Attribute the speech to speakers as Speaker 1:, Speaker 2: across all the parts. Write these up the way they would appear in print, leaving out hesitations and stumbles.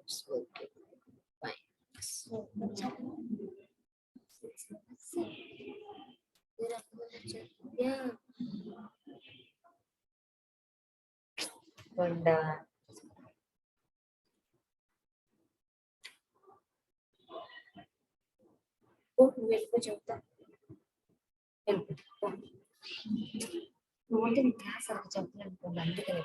Speaker 1: it's working fine. Yeah. Wanda. Oh, వెళ్ళిపో చెప్తా వెళ్ళిపో నువ్వు నీ క్లాస్ అలా చెప్పాలనుకోండి అందుకని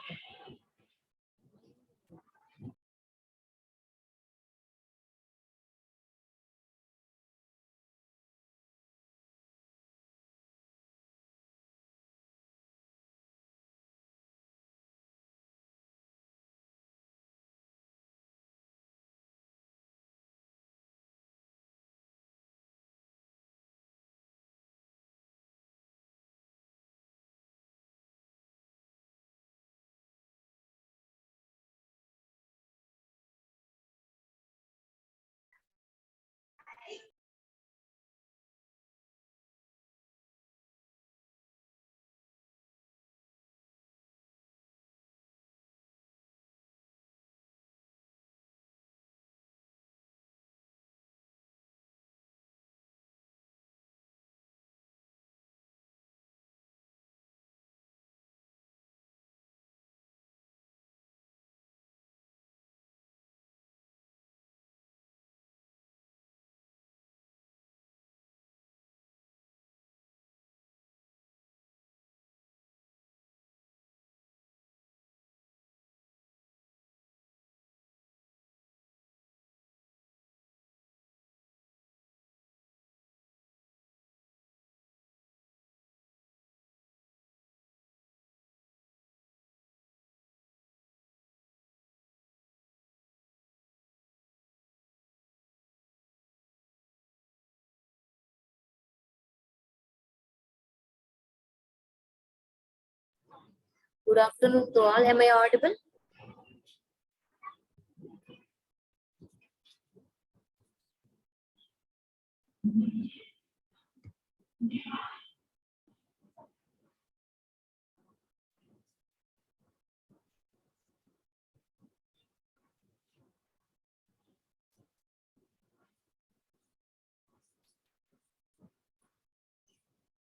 Speaker 1: Good afternoon to all. Am I audible?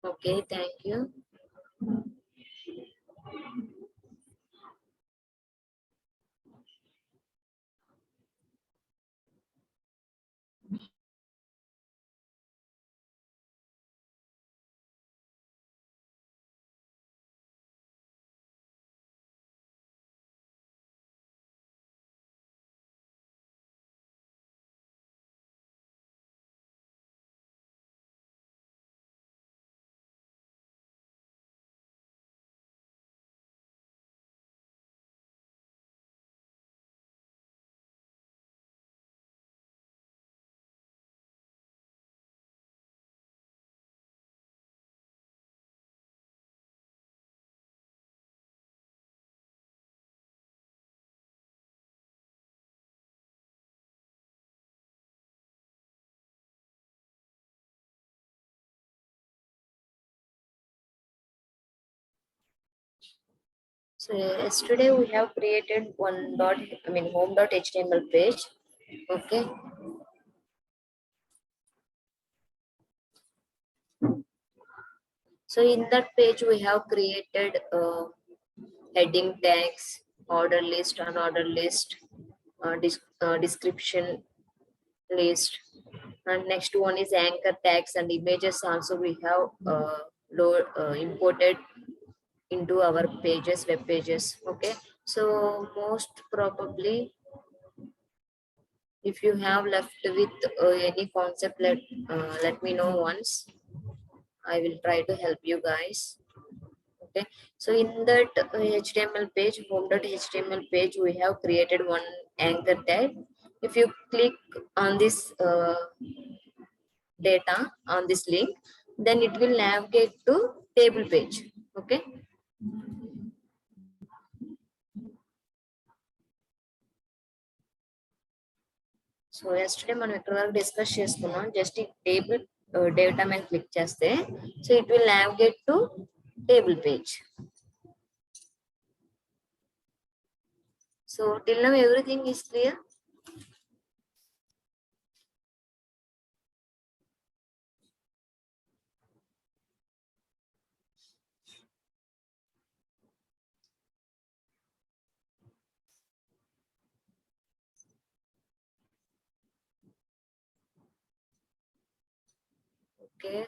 Speaker 1: Okay, thank you. So yesterday we have created home.html page. Okay. So in that page we have created heading tags, order list, unorder list, description list, and next one is anchor tags and images. Also we have imported into our pages, web pages. Okay, so most probably if you have left with any concept, let me know once. I will try to help you guys. Okay, so in that HTML page, home.html page, we have created one anchor tag. If you click on this data on this link, then it will navigate to table page. Okay. So yesterday మనం ఇక్కడ వరకు discuss చేసుకున్నాం just ఈ table data మీద click చేస్తే so it will navigate to table page. So till now everything is clear. Okay.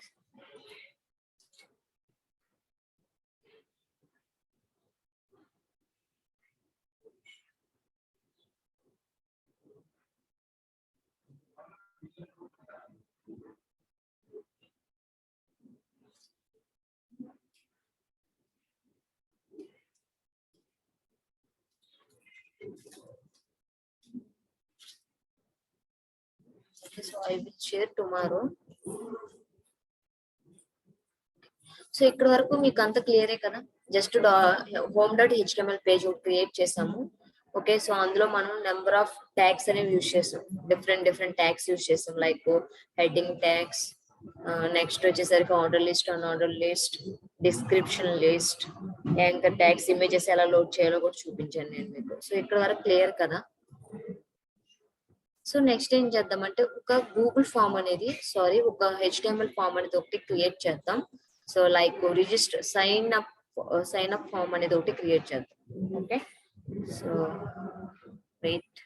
Speaker 1: Okay, so I will share tomorrow. So ఇక్కడ వరకు మీకు అంత క్లియరే కదా. Just home dot HTML page create చేసాము. Okay, so అందులో మనం నెంబర్ ఆఫ్ ట్యాగ్స్ అనేవి use చేసాం. డిఫరెంట్ ట్యాగ్స్ యూజ్ చేసాం. లైక్ హెడ్డింగ్ ట్యాగ్స్, నెక్స్ట్ వచ్చేసరికి order list, an order list, description list, anchor tags, images ఎలా లోడ్ చేయాలో కూడా చూపించాను నేను మీకు. సో ఇక్కడ వరకు క్లియర్ కదా. సో నెక్స్ట్ ఏం చేద్దామంటే ఒక గూగుల్ ఫామ్ అనేది ఒక హెచ్టిఎంఎల్ ఫామ్ అనేది ఒకటి క్రియేట్ చేద్దాం. So like register sign up form అనేది ఒకటి క్రియేట్ చేద్దాం. Okay, so wait.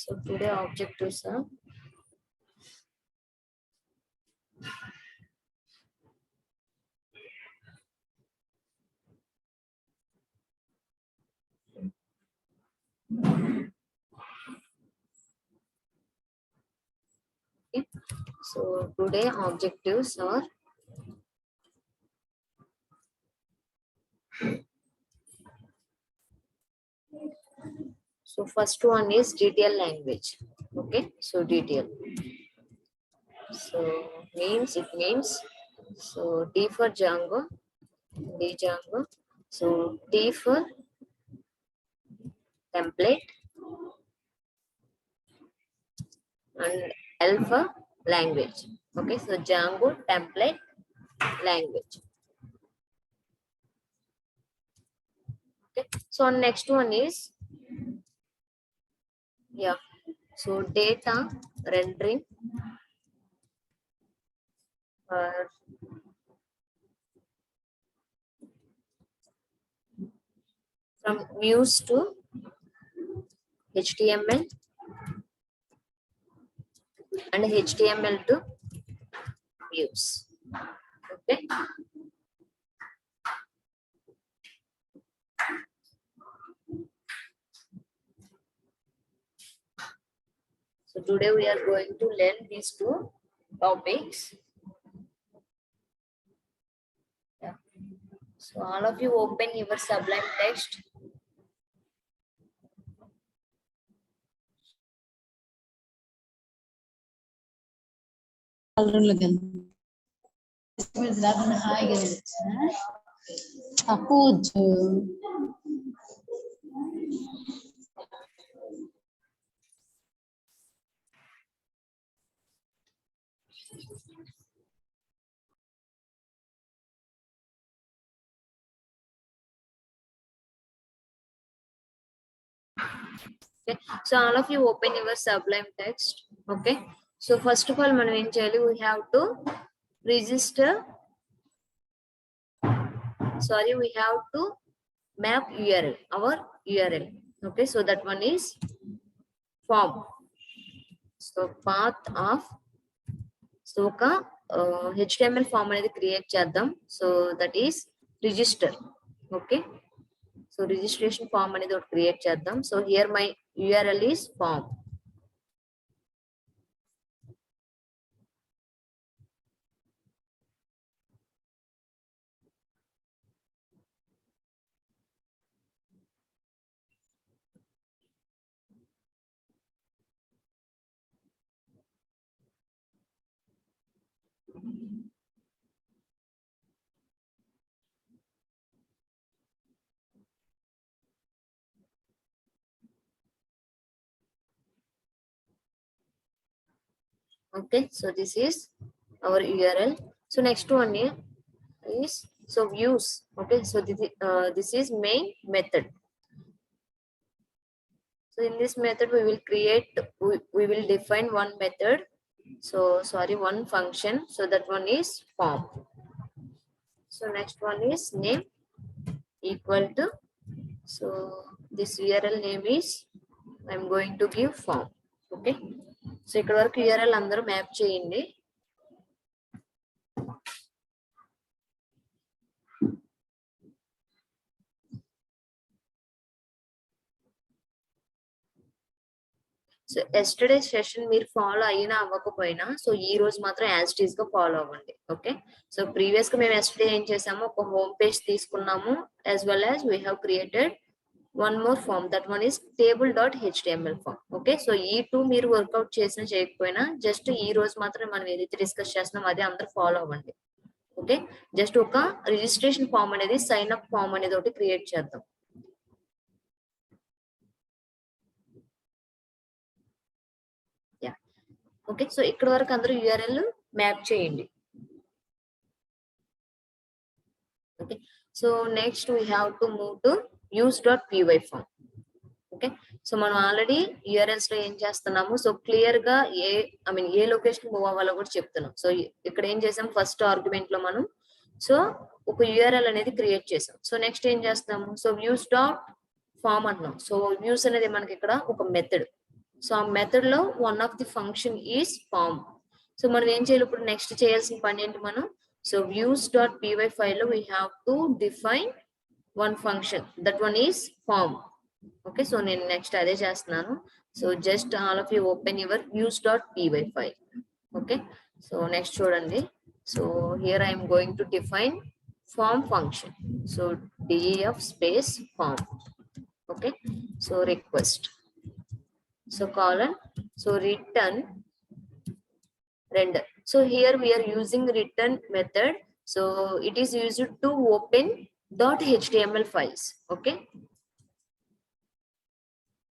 Speaker 1: So today objectives are okay. So today objectives are so first one is DTL language. Okay, so DTL. So it means so D for Django, D Django. So T for template and L for language. Okay, so Django template language. Okay, so next one is so data rendering from views to HTML and HTML to views. Okay, so today we are going to learn these two topics. Yeah. So all of you open your Sublime Text. Okay, so all of you open your Sublime Text. Okay, so first of all మనం ఏం చేయాలి, we have to register, we have to map URL, our URL. Okay, so that one is form. So path of ఒక HTML form అనేది create చేద్దాం. So that is register. Okay, so registration form అనేది ఒకటి create చేద్దాం. So here my URL is form. Okay, so this is our URL. So next one is So views, okay, so this is main method. So in this method we will create, we will define one method, so sorry, one function. So that one is form. So next one is name equal to, so this URL name is, I'm going to give form. Okay, so ఇక్కడ వరకు URL అందరూ map చేయండి. So yesterday session మీరు follow అయినా అవ్వకపోయినా, so ఈ రోజు మాత్రం యాజ్ ఇట్ ఈస్ గా ఫాలో అవ్వండి. ఓకే, సో ప్రీవియస్ గా మేము ఎస్టర్డే ఏం చేసాము, ఒక హోమ్ పేజ్ తీసుకున్నాము, as well as we have created one more form, that one is table.html form. Okay, so ఈ టూ మీరు వర్కౌట్ చేసినా చేయకపోయినా జస్ట్ ఈ రోజు మాత్రం మనం ఏదైతే డిస్కస్ చేస్తున్నాం అదే అందరూ ఫాలో అవ్వండి. ఓకే, జస్ట్ ఒక రిజిస్ట్రేషన్ ఫామ్ అనేది, సైన్ అప్ ఫామ్ అనేది ఒకటి క్రియేట్ చేద్దాం. ఓకే, సో ఇక్కడ వరకు అందరూ URL మ్యాప్ చేయండి. Okay, so next we have to move to use.py form. Okay, so మనం ఆల్రెడీ URLs లో ఏం చేస్తున్నాము, సో క్లియర్ గా ఏ లొకేషన్ మూవ్ అవ్వాలో కూడా చెప్తున్నాం. సో ఇక్కడ ఏం చేసాం, ఫస్ట్ ఆర్గ్యుమెంట్ లో మనం సో ఒక URL అనేది క్రియేట్ చేసాం. సో నెక్స్ట్ ఏం చేస్తాము, సో views.form అంటున్నాం. సో వ్యూస్ అనేది మనకి ఇక్కడ ఒక మెథడ్. సో ఆ మెథడ్ లో one of the function is form. So మనం ఏం చేయాలి ఇప్పుడు, నెక్స్ట్ చేయాల్సిన పని ఏంటి మనం, సో views.py ఫైల్ లో we have to define one function, that one is form. Okay, so నేను నెక్స్ట్ అదే చేస్తున్నాను. So just all of you open your views.py file. Okay, so next చూడండి. So here I'm going to define form function. So def space form. Okay, so request, so colon, so return render. So here we are using return method, so it is used to open .html files. Okay,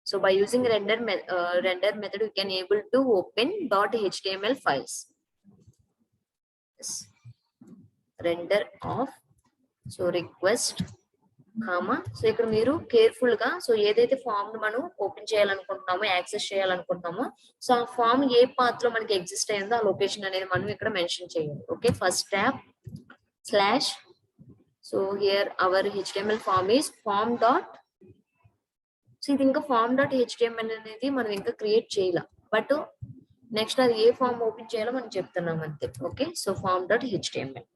Speaker 1: so by using render method we can able to open .html files. Yes. Render of, so request comma, so ఇక్కడ మీరు careful గా, so ఏదైతే form మనం open చేయాలనుకుంటున్నామో, access చేయాలనుకుంటున్నామో, so ఆ form ఏ path లో మనకి exist అయిందో ఆ లొకేషన్ అనేది మనం ఇక్కడ మెన్షన్ చేయాలి. Okay, first tab slash, so here our HTML form is form dot, so ఇది ఇంకా ఫామ్ డాట్ HTML అనేది మనం ఇంకా క్రియేట్ చేయాల, బట్ నెక్స్ట్ అది ఏ ఫామ్ ఓపెన్ చేయాలో మనం చెప్తున్నాం అంతే. Okay, so form dot HTML.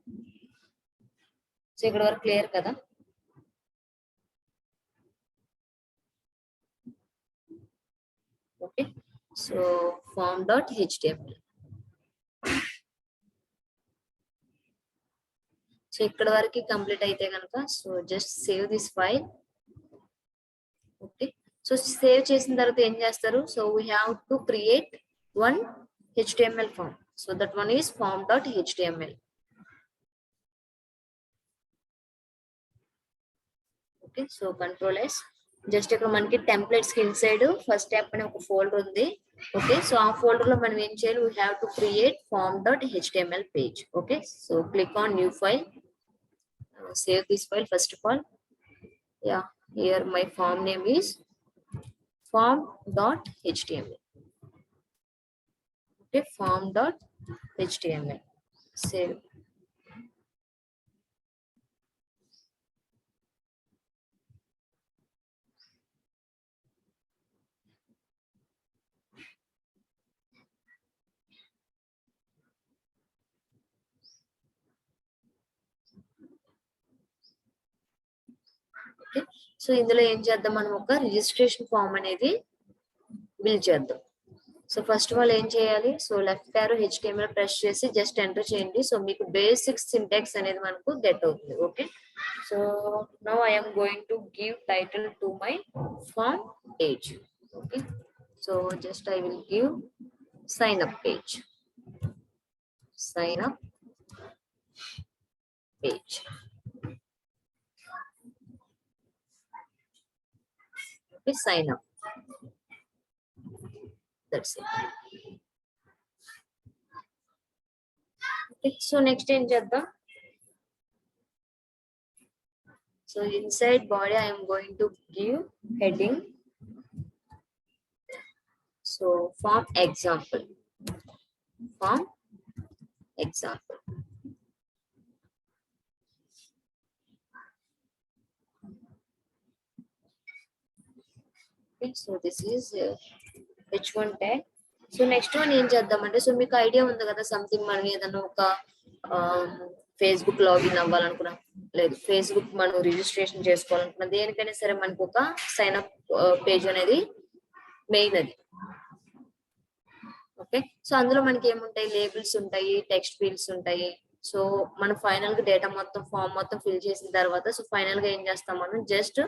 Speaker 1: So ఇక్కడ వరకు క్లియర్ కదా. Okay, so form.html. సో ఇక్కడ వరకు కంప్లీట్ అయితే కనుక, so just save this file. Okay, so save చేసిన తర్వాత ఏం చేస్తారు, so we have to create one HTML form. So that one is form.html. Okay, so control S, just ఇక్కడ మనకి టెంప్లెట్స్ కి ఇన్సైడ్ ఫస్ట్ ట్యాబ్ అనే ఒక ఫోల్డర్ ఉంది. ఓకే, సో ఆ ఫోల్డర్ లో మనం ఏం చేయాలి, we have to create form.html page. Okay, so click on new file, save this file first of all. Yeah, here my form name is form.html. Okay, form.html, save. So ఇందులో ఏం చేద్దాం, మనం ఒక రిజిస్ట్రేషన్ ఫామ్ అనేది build చేద్దాం. So first of all ఏం చేయాలి, so left arrow HTML press చేసి జస్ట్ ఎంటర్ చేయండి. సో మీకు బేసిక్ సింటాక్స్ అనేది మనకు గెట్ అవుతుంది. Okay, so now I am going to give title to my form page. Okay, so just I will give sign up page. Sign up page. Okay, sign up. That's it. Okay, so next ఏం చేద్దాం, So inside body I am going to give heading. So form example. Form example. Okay, so this is H1 tag. So next one ఏం చేద్దామంటే, so మీకు idea ఉంది కదా, something మనం ఏదైనా ఒక ఫేస్బుక్ లాగిన్ అవ్వాలనుకున్నాం, లేదు ఫేస్బుక్ మనం రిజిస్ట్రేషన్ చేసుకోవాలనుకున్నాం, దేనికైనా సరే మనకు ఒక సైన్ అప్ పేజ్ అనేది మెయిన్ అది. ఓకే, సో అందులో మనకి ఏముంటాయి, లేబుల్స్ ఉంటాయి, టెక్స్ట్ ఫీల్డ్స్ ఉంటాయి. సో మనం ఫైనల్ గా డేటా మొత్తం ఫామ్ మొత్తం ఫిల్ చేసిన తర్వాత, సో ఫైనల్ గా ఏం చేస్తాం మనం, just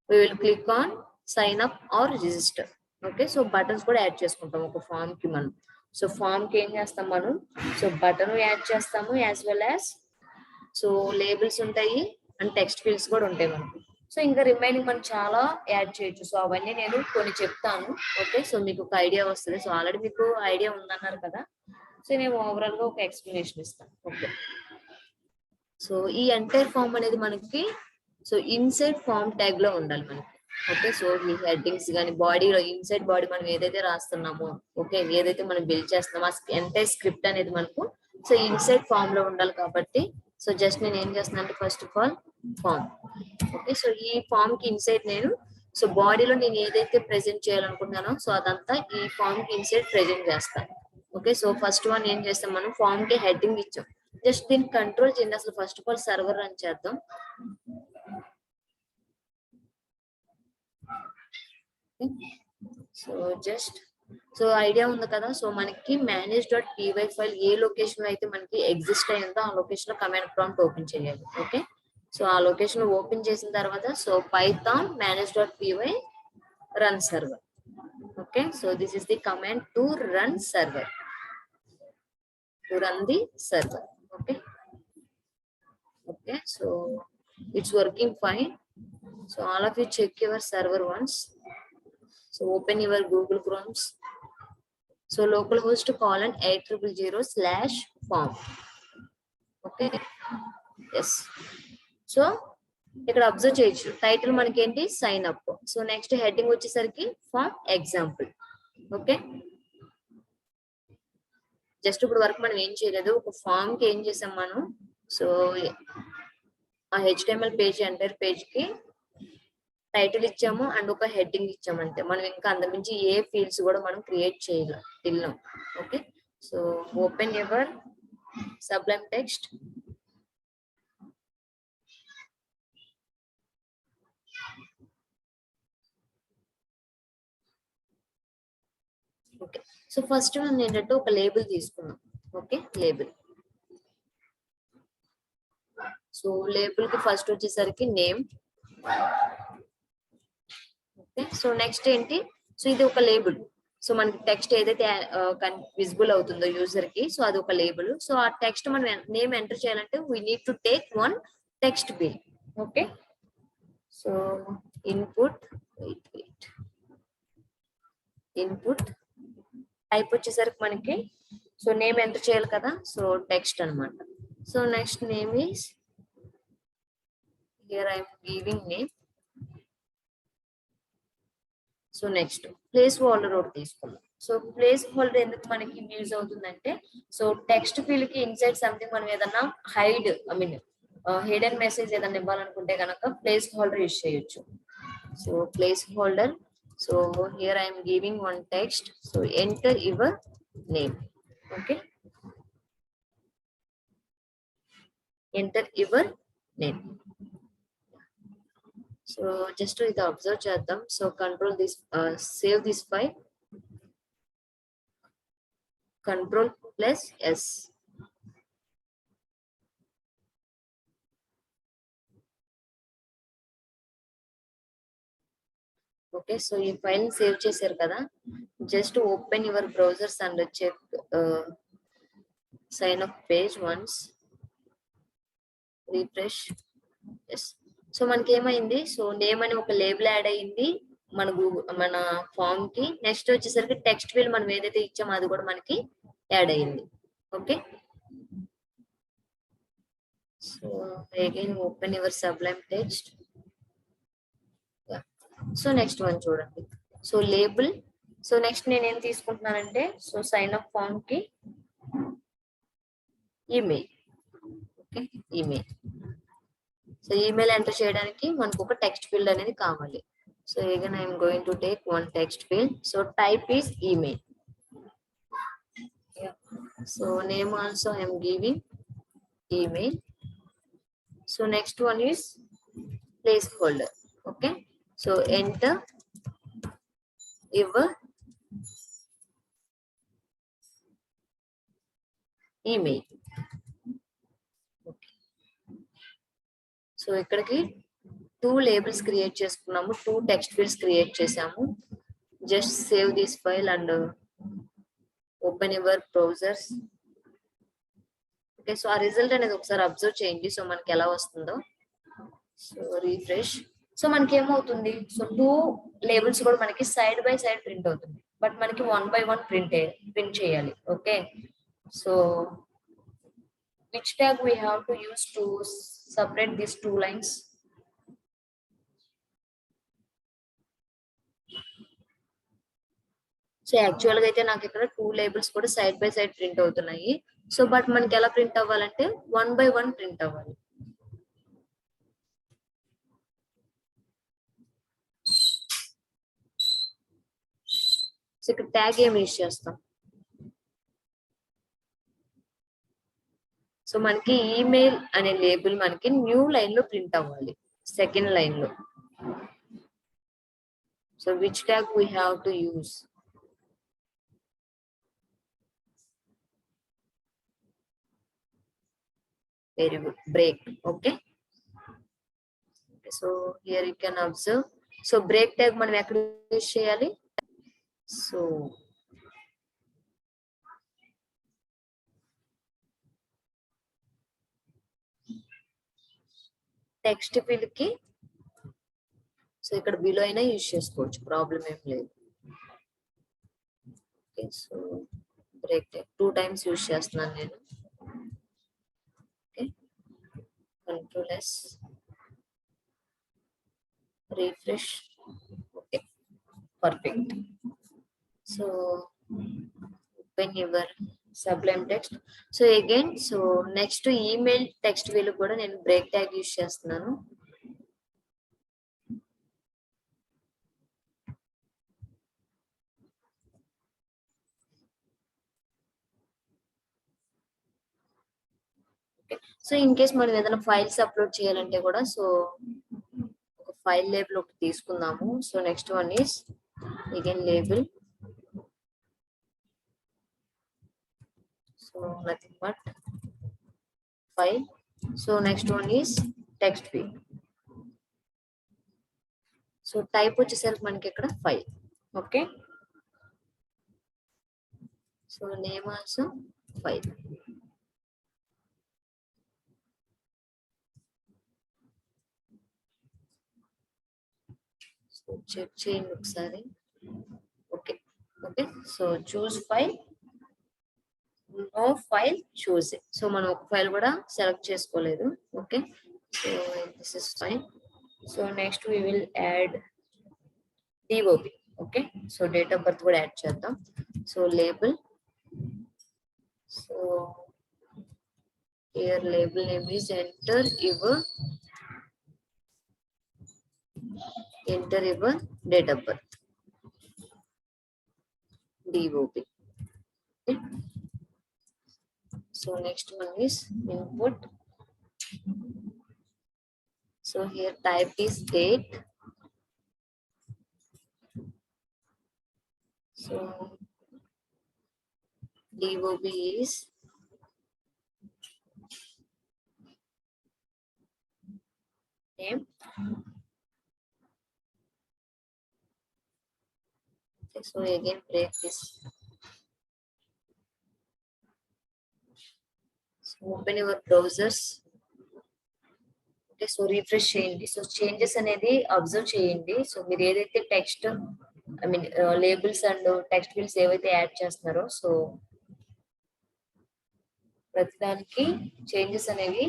Speaker 1: we will click on sign up or register. Okay, so buttons కూడా యాడ్ చేసుకుంటాం ఒక ఫామ్ కి మనం. సో ఫామ్ కి ఏం చేస్తాం మనం, సో బటన్ యాడ్ చేస్తాము, as well as so labels ఉంటాయి అండ్ టెక్స్ట్ ఫీల్డ్స్ కూడా ఉంటాయి మనకు. సో ఇంకా రిమైనింగ్ మనం చాలా యాడ్ చేయొచ్చు. సో అవన్నీ నేను కొన్ని చెప్తాను. ఓకే, సో మీకు ఒక ఐడియా వస్తుంది. సో ఆల్రెడీ మీకు ఐడియా ఉందన్నారు కదా, సో నేను ఓవరాల్ గా ఒక ఎక్స్ప్లెనేషన్ ఇస్తాను. ఓకే, సో ఈ ఎంటైర్ ఫామ్ అనేది మనకి సో ఇన్సైడ్ ఫామ్ ట్యాగ్ లో ఉండాలి మనకి. ఓకే, సో ఈ హెడ్డింగ్స్ కానీ బాడీలో ఇన్సైడ్ బాడీ మనం ఏదైతే రాస్తున్నామో, ఓకే ఏదైతే మనం బిల్డ్ చేస్తున్నామో ఆ ఎంటైర్ స్క్రిప్ట్ అనేది మనకు సో ఇన్సైడ్ ఫామ్ లో ఉండాలి. కాబట్టి సో జస్ట్ నేను ఏం చేస్తున్నాను అంటే, first of all form. Okay, so ఈ ఫామ్ కి ఇన్సైడ్ నేను సో బాడీలో నేను ఏదైతే ప్రెజెంట్ చేయాలనుకుంటున్నానో సో అదంతా ఈ ఫామ్ కి ఇన్సైడ్ ప్రెజెంట్ చేస్తాను. ఓకే, సో ఫస్ట్ వన్ ఏం చేస్తాం, మనం ఫామ్ కి హెడ్డింగ్ ఇచ్చాం. జస్ట్ దీన్ని కంట్రోల్ చేయండి. అసలు first of all server run చేద్దాం. సో జస్ట్ సో ఐడియా ఉంది కదా, సో మనకి manage.py ఫైల్ ఏ లొకేషన్ లో అయితే మనకి ఎగ్జిస్ట్ అయ్యిందో ఆ లొకేషన్ లో కమాండ్ ప్రాంప్ట్ ఓపెన్ చేయాలి. ఓకే, సో ఆ లొకేషన్ ఓపెన్ చేసిన తర్వాత so Python manage.py run server. Okay, so this is the command to run server, to run the server. Okay, okay, so it's working fine. So all of you check your server once. So open your Google Chromes. So localhost colon 8000/form. Okay, yes. So ఇక్కడ observe చేయొచ్చు, title మనకి ఏంటి, sign up. So next heading వచ్చేసరికి form example. Okay, just ఇప్పుడు వరకు మనం ఏం చేయలేదు, ఒక ఫామ్ కి ఏం చేసాం మనం, సో ఆ HTML పేజ్ ఎంటైర్ పేజ్ కి టైటిల్ ఇచ్చాము అండ్ ఒక హెడ్డింగ్ ఇచ్చాము అంతే. మనం ఇంకా అంతమించి ఏ ఫీల్డ్స్ కూడా మనం క్రియేట్ చేయలేం. Okay, so open your sublime text. Okay, so first మనం ఏంటంటే ఒక లేబుల్ తీసుకున్నాం. Okay, label. సో లేబుల్ కి ఫస్ట్ వచ్చేసరికి నేమ్. ఓకే, సో నెక్స్ట్ ఏంటి, సో ఇది ఒక లేబుల్. సో మనకి టెక్స్ట్ ఏదైతే విజిబుల్ అవుతుందో యూజర్ కి, సో అది ఒక లేబుల్. సో ఆ టెక్స్ట్ మనం నేమ్ ఎంటర్ చేయాలంటే we need to take one text field. Okay, so input input type వచ్చేసరికి మనకి సో నేమ్ ఎంటర్ చేయాలి కదా, సో టెక్స్ట్ అన్నమాట. So next name is here I'm giving name. So next place holder ఒకటి తీసుకున్నాం. So place holder ఎందుకు మనకి use అవుతుందంటే, సో టెక్స్ట్ ఫీల్డ్ కి ఇన్సైడ్ సంథింగ్ మనం ఏదన్నా హిడెన్ మెసేజ్ ఏదైనా ఇవ్వాలనుకుంటే కనుక ప్లేస్ హోల్డర్ యూజ్ చేయొచ్చు. So place holder. So here I'm giving one text. So enter your name. Okay, enter your name. So just ఇది అబ్జర్వ్ చేద్దాం. So control this, save this file, control plus S. Okay, so ఈ file save చేశారు కదా, just open your browsers and check sign up page once, refresh. Yes, so మనకి ఏమైంది, so name అని ఒక label add అయ్యింది మన ఫామ్ కి. నెక్స్ట్ వచ్చేసరికి టెక్స్ట్ ఫీల్డ్ మనం ఏదైతే ఇచ్చామో అది కూడా మనకి యాడ్ అయ్యింది. Okay, so again open your sublime text. So next one చూడండి. So label. సో నెక్స్ట్ నేను ఏం తీసుకుంటున్నానంటే సో సైన్ అప్ ఫామ్ కి email. Okay, email. So email enter చేయడానికి మనకు ఒక టెక్స్ట్ ఫీల్డ్ అనేది కావాలి. So again I'm going to take one text field. So type is email. So name also I am giving email. So next one is placeholder. Okay, so enter your email. Okay. So ఇక్కడికి 2 labels create చేసుకున్నాము, 2 text fields create చేసాము. Just save this file and open your browsers. Okay, so ఆ result అనేది ఒకసారి observe చేయండి. So మనకి ఎలా వస్తుందో. So refresh. సో మనకి ఏమవుతుంది, సో 2 లేబుల్స్ కూడా మనకి సైడ్ బై సైడ్ ప్రింట్ అవుతుంది, బట్ మనకి 1 by 1 ప్రింట్ చేయాలి. Okay, so which tag we have to use to separate these 2 lines? So actual గా అయితే నాకు ఇక్కడ 2 లేబుల్స్ కూడా సైడ్ బై సైడ్ ప్రింట్ అవుతున్నాయి. సో బట్ మనకి ఎలా ప్రింట్ అవ్వాలంటే 1 by 1 ప్రింట్ అవ్వాలి. సో ఇక్కడ ట్యాగ్ ఏమి యూజ్ చేస్తాం. సో మనకి ఈమెయిల్ అనే లేబుల్ మనకి న్యూ లైన్ లో ప్రింట్ అవ్వాలి, సెకండ్ లైన్ లో. So which tag we have to use? Very good, break. Okay, so here you can observe. So break tag మనం ఎక్కడ యూజ్ చేయాలి? సో టెక్స్ట్ ఫీల్డ్ కి సో ఇక్కడ బిలో అయినా యూజ్ చేసుకోవచ్చు, ప్రాబ్లం ఏం లేదు. Okay, so break tag 2 times use చేస్తున్నాను నేను. Okay, control yes, refresh. Okay, perfect. So open your Sublime Text. So again so next email text field కూడా నేను బ్రేక్ ట్యాగ్ యూజ్ చేస్తున్నాను. సో ఇన్ కేస్ మనం ఏదైనా files upload చేయాలంటే కూడా so ఒక ఫైల్ లేబుల్ ఒకటి తీసుకుందాము. So next one is again label. So nothing but file. So next one is text field. So type వచ్చేసరికి మనకి ఇక్కడ file. Okay, so name also file. So check చేయండి ఒకసారి. Okay, okay, so choose file, no file choose. So మనం ఒక file కూడా select చేసుకోలేదు. Okay, so this is fine. So next we will add DOB. Okay, so date of birth కూడా add చేద్దాం. So label. So here label name is enter your date of birth, DOB. Okay. So next one is input. So here type is date. So DOB is name. Okay, so again break this. So open your browsers. Okay, so refresh చేయండి. So changes అనేది observe చేయండి. So మీరు ఏదైతే text I mean labels and text fields ఏవైతే add చేస్తున్నారో so ప్రతిదానికి changes అనేవి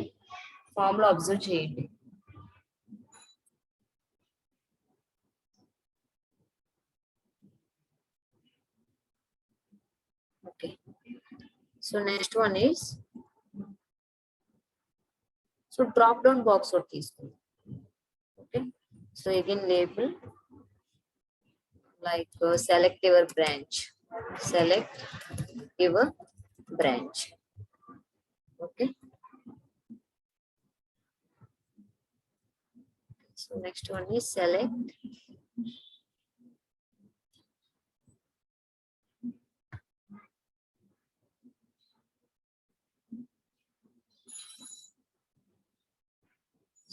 Speaker 1: form లో అబ్జర్వ్ చేయండి. Okay. So next one is, so drop down box or తీసుకుందాం. Okay. So again label like select your branch. Select your branch. Okay. So next one is select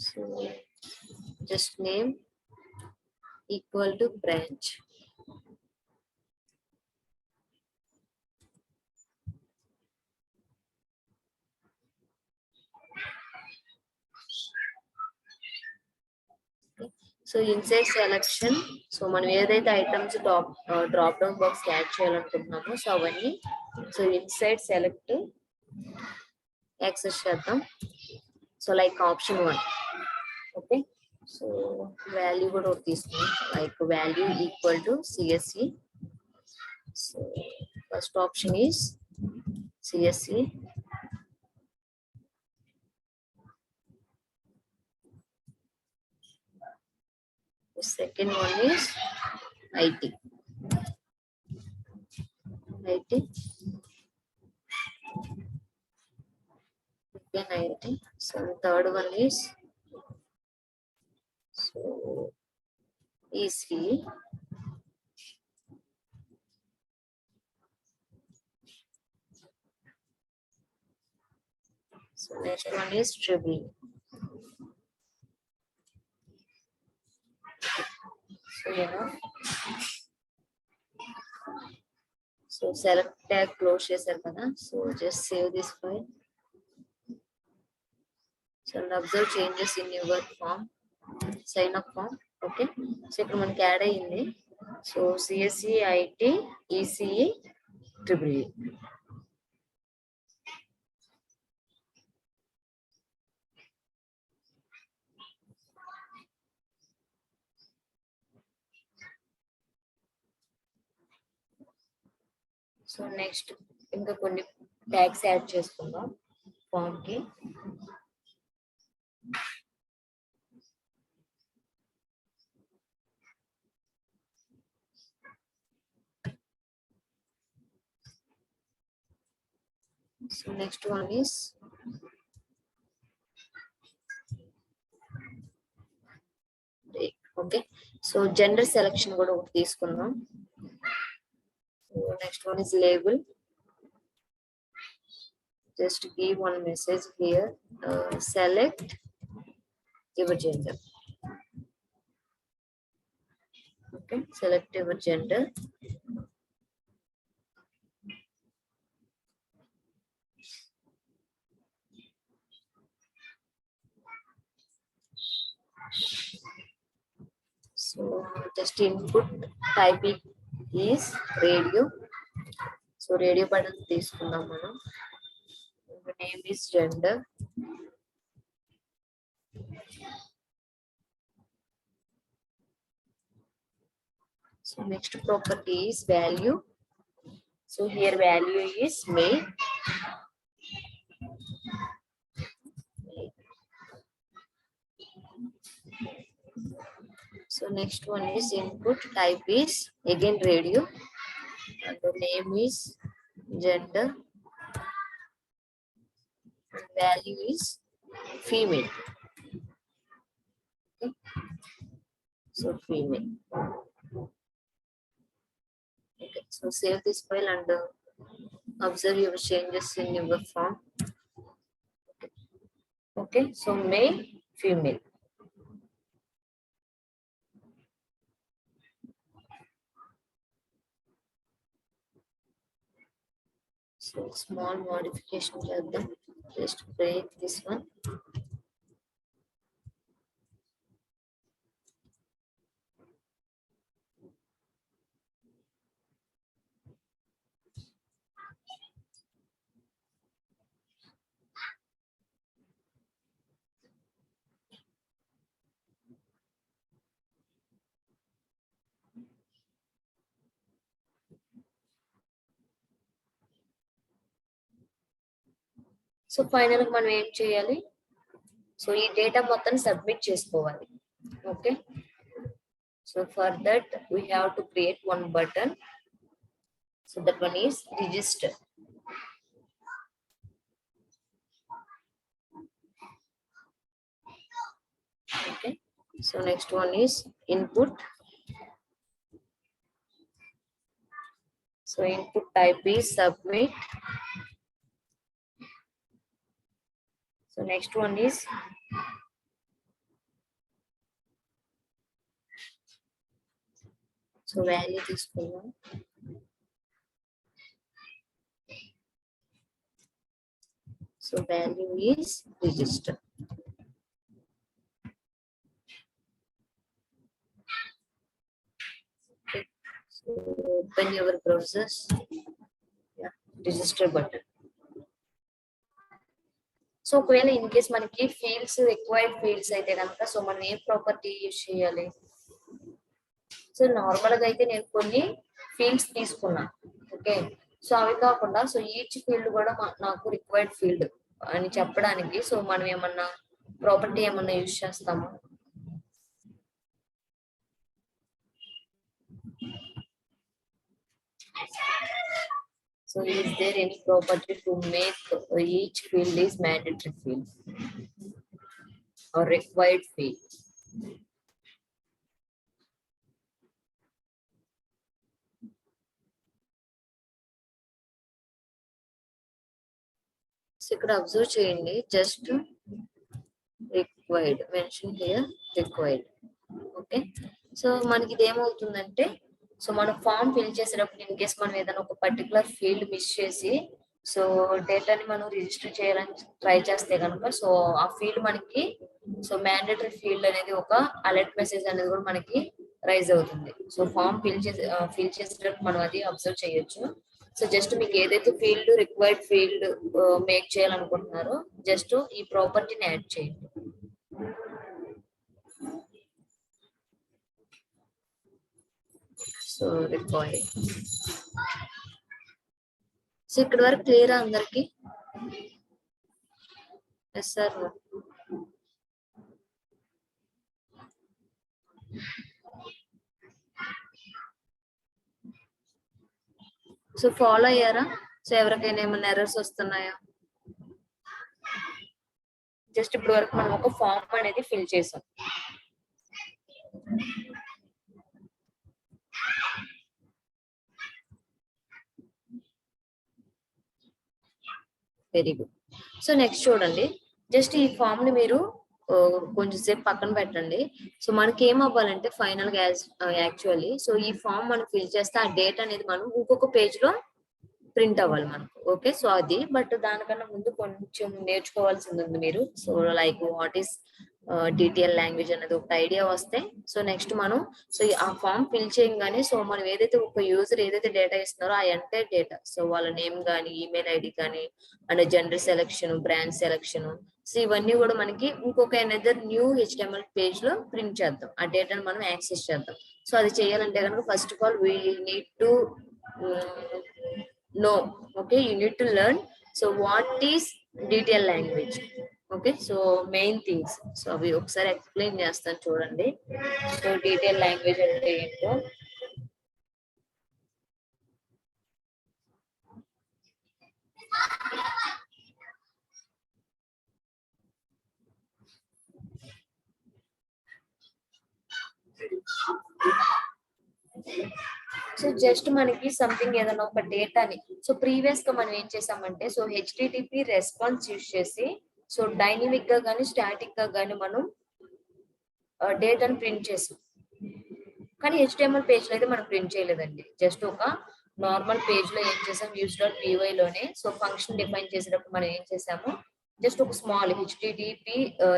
Speaker 1: so just name equal to branch. So inside selection so మనం ఏదైతే items drop down box add చేయాలనుకుంటున్నామో so అవన్నీ so inside select access చేద్దాం. So like option 1. Okay. So value కూడా ఒకటి తీసుకున్నాం like value equal to CSC. So first option is CSC. The second one is IT. IT. Again IT. So the third one is so ECE. So next one is triple. So so select tag close చేశారు కదా. So just save this file. So and observe changes in your form, sign up form. Okay. So ఇప్పుడు మనకి add అయ్యింది. So CSC, IT, ECE, triple E. So next ఇంకా కొన్ని tags add చేసుకుందాం form కి. So next one is okay. So gender selection కూడా ఒకటి తీసుకుందాం. Next one is label. Just give one message here. Select your gender. Okay, select your gender. So just input typing is radio. So radio button తీసుకుందాం మనం. The name is gender. So next property is value. So here value is male. So next one is input type is again radio. And the name is gender. And value is female. Okay. So female. Okay. So save this file and observe your changes in your form. Okay. Okay. So male, female. So small modification చేద్దాం. Just break this one. So final మనం ఏం చేయాలి, so ఈ data మొత్తం submit చేసుకోవాలి. Okay, so for that we have to create one button, so that one is register. Okay, so next one is input. So input type is submit. So next one is so value తీసుకున్నాం. So value is register. Okay. So open your browsers. Yeah, register button. So ఒకవేళ in case మనకి fields required fields అయితే కనుక so మనం ఏ property use చేయాలి. So normal గా అయితే నేను కొన్ని ఫీల్డ్స్ తీసుకున్నా. ఓకే, సో అవి కాకుండా సో ఈచ్ ఫీల్డ్ కూడా నాకు రిక్వైర్డ్ ఫీల్డ్ అని చెప్పడానికి సో మనం ఏమన్నా ప్రాపర్టీ ఏమన్నా యూజ్ చేస్తాము. So is there any property to make each field is mandatory field or required field? So ఇక్కడ అబ్జర్వ్ చేయండి, just required mention here required. Okay, so మనకి ఇది ఏమవుతుందంటే సో మనం ఫామ్ ఫిల్ చేసేటప్పుడు ఇన్ కేస్ మనం ఏదైనా ఒక పర్టికులర్ ఫీల్డ్ మిస్ చేసి సో డేటాని మనం రిజిస్టర్ చేయాలని ట్రై చేస్తే కనుక సో ఆ ఫీల్డ్ మనకి సో మ్యాండేటరీ ఫీల్డ్ అనేది ఒక అలర్ట్ మెసేజ్ అనేది కూడా మనకి రైజ్ అవుతుంది. సో ఫామ్ ఫిల్ చేసేటప్పుడు మనం అది అబ్జర్వ్ చేయొచ్చు. సో జస్ట్ మీకు ఏదైతే ఫీల్డ్ రిక్వైర్డ్ ఫీల్డ్ మేక్ చేయాలనుకుంటున్నారో జస్ట్ ఈ ప్రాపర్టీని యాడ్ చేయండి. So required. సో ఇక్కడ వరకు క్లియరా అందరికి? Yes sir. సో ఫాలో అయ్యారా? సో ఎవరికైనా ఏమైనా ఎర్రర్స్ వస్తున్నాయా? జస్ట్ ఇప్పుడు వరకు మనం ఒక ఫామ్ అనేది ఫిల్ చేసాం. Very good. సో నెక్స్ట్ చూడండి, జస్ట్ ఈ ఫామ్ ని మీరు కొంచెం సేపు పక్కన పెట్టండి. సో మనకి ఏం అవ్వాలంటే ఫైనల్ గా యాక్చువల్లీ సో ఈ ఫామ్ మనం ఫిల్ చేస్తే ఆ డేట్ అనేది మనం ఇంకొక పేజ్ లో ప్రింట్ అవ్వాలి మనకు. ఓకే, సో అది బట్ దానికన్నా ముందు కొంచెం నేర్చుకోవాల్సింది ఉంది మీరు. So like what is DTL language అనేది ఒక ఐడియా వస్తే సో నెక్స్ట్ మనం సో ఆ ఫామ్ ఫిల్ చేయగానే సో మనం ఏదైతే ఒక యూజర్ ఏదైతే డేటా ఇస్తున్నారో ఆ ఎంటైర్ డేటా సో వాళ్ళ నేమ్ కానీ ఈమెయిల్ ఐడి కానీ and gender selection brand selection so ఇవన్నీ కూడా మనకి ఇంకొక అనదర్ న్యూ HTML పేజ్ లో ప్రింట్ చేద్దాం, ఆ డేటాను మనం యాక్సెస్ చేద్దాం. సో అది చేయాలంటే కనుక first of all we need to know, okay, you need to learn so what is detail language. Okay, so main things so అవి ఒకసారి ఎక్స్ప్లెయిన్ చేస్తాను చూడండి. సో డీటెయిల్ లాంగ్వేజ్ అంటే ఏంటో సో జస్ట్ మనకి సంథింగ్ ఏదైనా ఒక డేటాని సో ప్రీవియస్ గా మనం ఏం చేసామంటే సో HTTP రెస్పాన్స్ యూజ్ చేసి సో డైనమిక్ గా కానీ స్టాటిక్ గా కానీ మనం డేటాను ప్రింట్ చేసాం. కానీ HTML పేజ్ లో అయితే మనం ప్రింట్ చేయలేదండి. జస్ట్ ఒక నార్మల్ పేజ్ లో ఏం చేసాం use.py లోనే సో ఫంక్షన్ డిఫైన్ చేసేటప్పుడు మనం ఏం చేసాము జస్ట్ ఒక స్మాల్ HTTP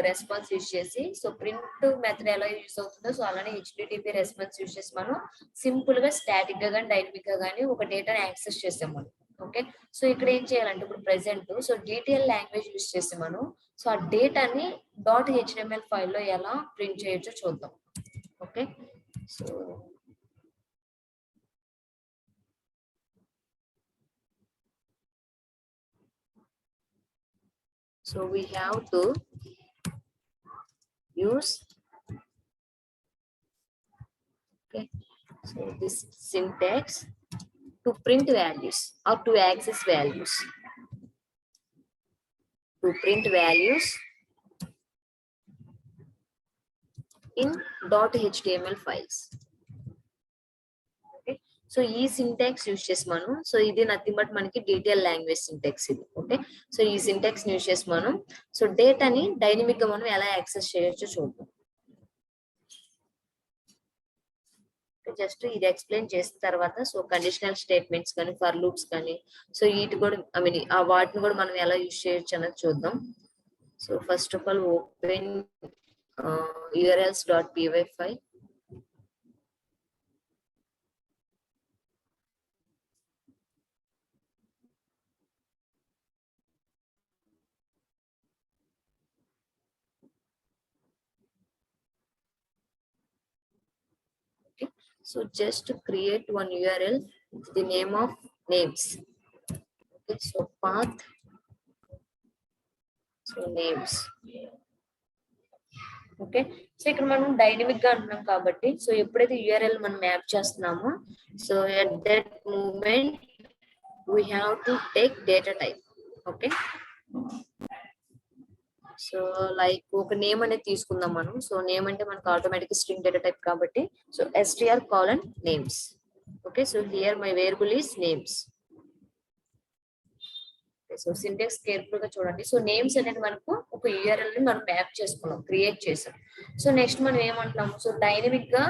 Speaker 1: రెస్పాన్స్ యూజ్ చేసి సో ప్రింట్ మెథడ్ ఎలా యూజ్ అవుతుందో సో అలానే HTTP రెస్పాన్స్ యూజ్ చేసి మనం సింపుల్ గా స్టాటిక్ గా కానీ డైనమిక్ గా కానీ ఒక డేటాని యాక్సెస్ చేసాం మనం. ఓకే, సో ఇక్కడ ఏం చేయాలంటే ఇప్పుడు present so detail language use చేసి మనం సో ఆ డేటాని .html ఫైల్లో ఎలా ప్రింట్ చేయొచ్చో చూద్దాం. Okay, so So we have to use, okay, so this syntax to print values or to access values, to print values in .html files. Okay, so ఈ syntax use చేసి మనం, so ఇది nothing but మనకి detail language syntax ఇది. Okay, so ఈ syntax use చేసి మనం so డేటాని డైనమిక్ గా మనం ఎలా యాక్సెస్ చేయొచ్చో చూద్దాం. జస్ట్ ఇది ఎక్స్ప్లెయిన్ చేసిన తర్వాత సో కండిషనల్ స్టేట్మెంట్స్ కానీ ఫర్ లూప్స్ కానీ సో వీటి కూడా ఐ మీన్ ఆ వాటిని కూడా మనం ఎలా యూజ్ చేయొచ్చు అనేది చూద్దాం. So first of all open urls.py file. Okay, so just create one URL with the name of names. Okay, so path, so names. Okay, so ఇక్కడ మనం డైనమిక్ గా అంటున్నాం కాబట్టి సో ఎప్పుడైతే యూఆర్ఎల్ మనం మ్యాప్ చేస్తున్నామో so at that moment we have to take data type. Okay, so like ఒక name అనేది తీసుకుందాం మనం. సో నేమ్ అంటే మనకు ఆటోమేటిక్ స్ట్రింగ్ డేటా టైప్ కాబట్టి so str: names. Okay, so here my variable is names. So syntax careful గా చూడండి. So names అనేది మనకు ఒక యూఆర్ఎల్ ని మనం మ్యాప్ చేసుకున్నాం, క్రియేట్ చేసాం. సో నెక్స్ట్ మనం ఏమంటున్నాము, సో డైనమిక్ గా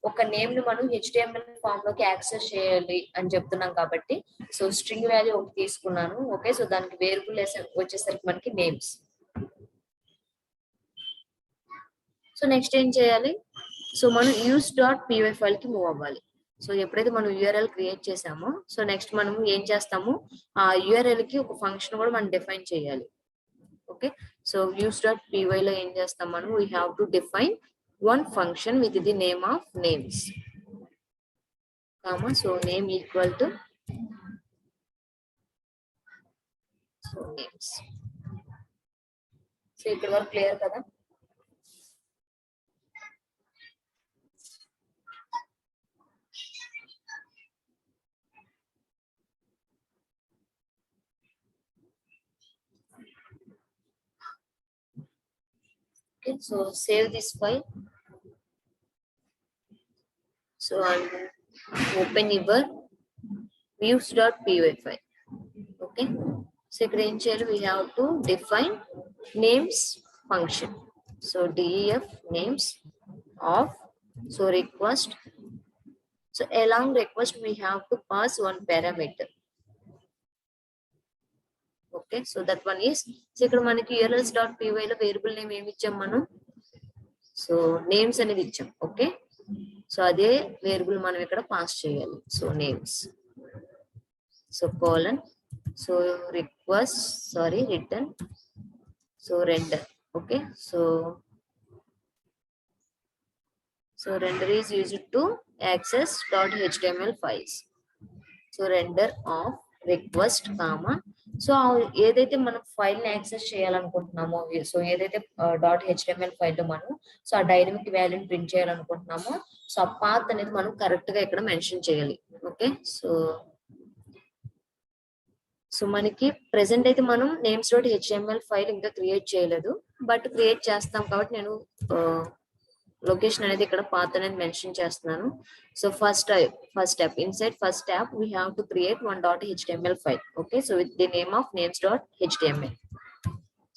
Speaker 1: ఒక నేమ్ ని మనం HTML ఫామ్ లోకి యాక్సెస్ చేయాలి అని చెప్తున్నాం కాబట్టి సో స్ట్రింగ్ వాల్యూ ఒకటి తీసుకున్నాను. ఓకే, సో దానికి వేరియబుల్ వచ్చేసరికి మనకి నేమ్స్. సో నెక్స్ట్ ఏం చేయాలి, సో మనం use.py ఫైల్ కి మూవ్ అవ్వాలి. సో ఎప్పుడైతే మనం యూఆర్ఎల్ క్రియేట్ చేసామో సో నెక్స్ట్ మనం ఏం చేస్తాము, ఆ యూఆర్ఎల్ కి ఒక ఫంక్షన్ కూడా మనం డిఫైన్ చేయాలి. ఓకే, సో use.py లో ఏం చేస్తాం మనం, we have to define one function with the name of names, comma, so name equal to so names. So ఇక్కడ వరకు క్లియర్ కదా. Okay, so save this file. So I'll open your views.py file. Okay, so here we have to define names function. So def names of so request. So along request we have to pass one parameter. Okay, so that one is, so ఇక్కడ మనకి urls.py లో variable name ఏమి ఇచ్చాం మనం, so names అనేది ఇచ్చాం. Okay, so అదే variable మనం ఇక్కడ పాస్ చేయాలి. So names, so colon, so request sorry return, so render. Okay, so render is used to access .html files. So render of request comma, so ఏదైతే మనం file ని access చేయాలనుకుంటున్నామో so ఏదైతే .html file లో మనం so ఆ dynamic వాల్యూని print చేయాలనుకుంటున్నామో so ఆ path అనేది మనం కరెక్ట్ గా ఇక్కడ మెన్షన్ చేయాలి. ఓకే, సో మనకి ప్రెసెంట్ అయితే మనం names.html ఫైల్ ఇంకా క్రియేట్ చేయలేదు, బట్ క్రియేట్ చేస్తాం కాబట్టి నేను లొకేషన్ అనేది ఇక్కడ పాత్ అనేది మెన్షన్ చేస్తున్నాను. So first step inside first step we have to create one .html file. Okay, so with the name of names.html.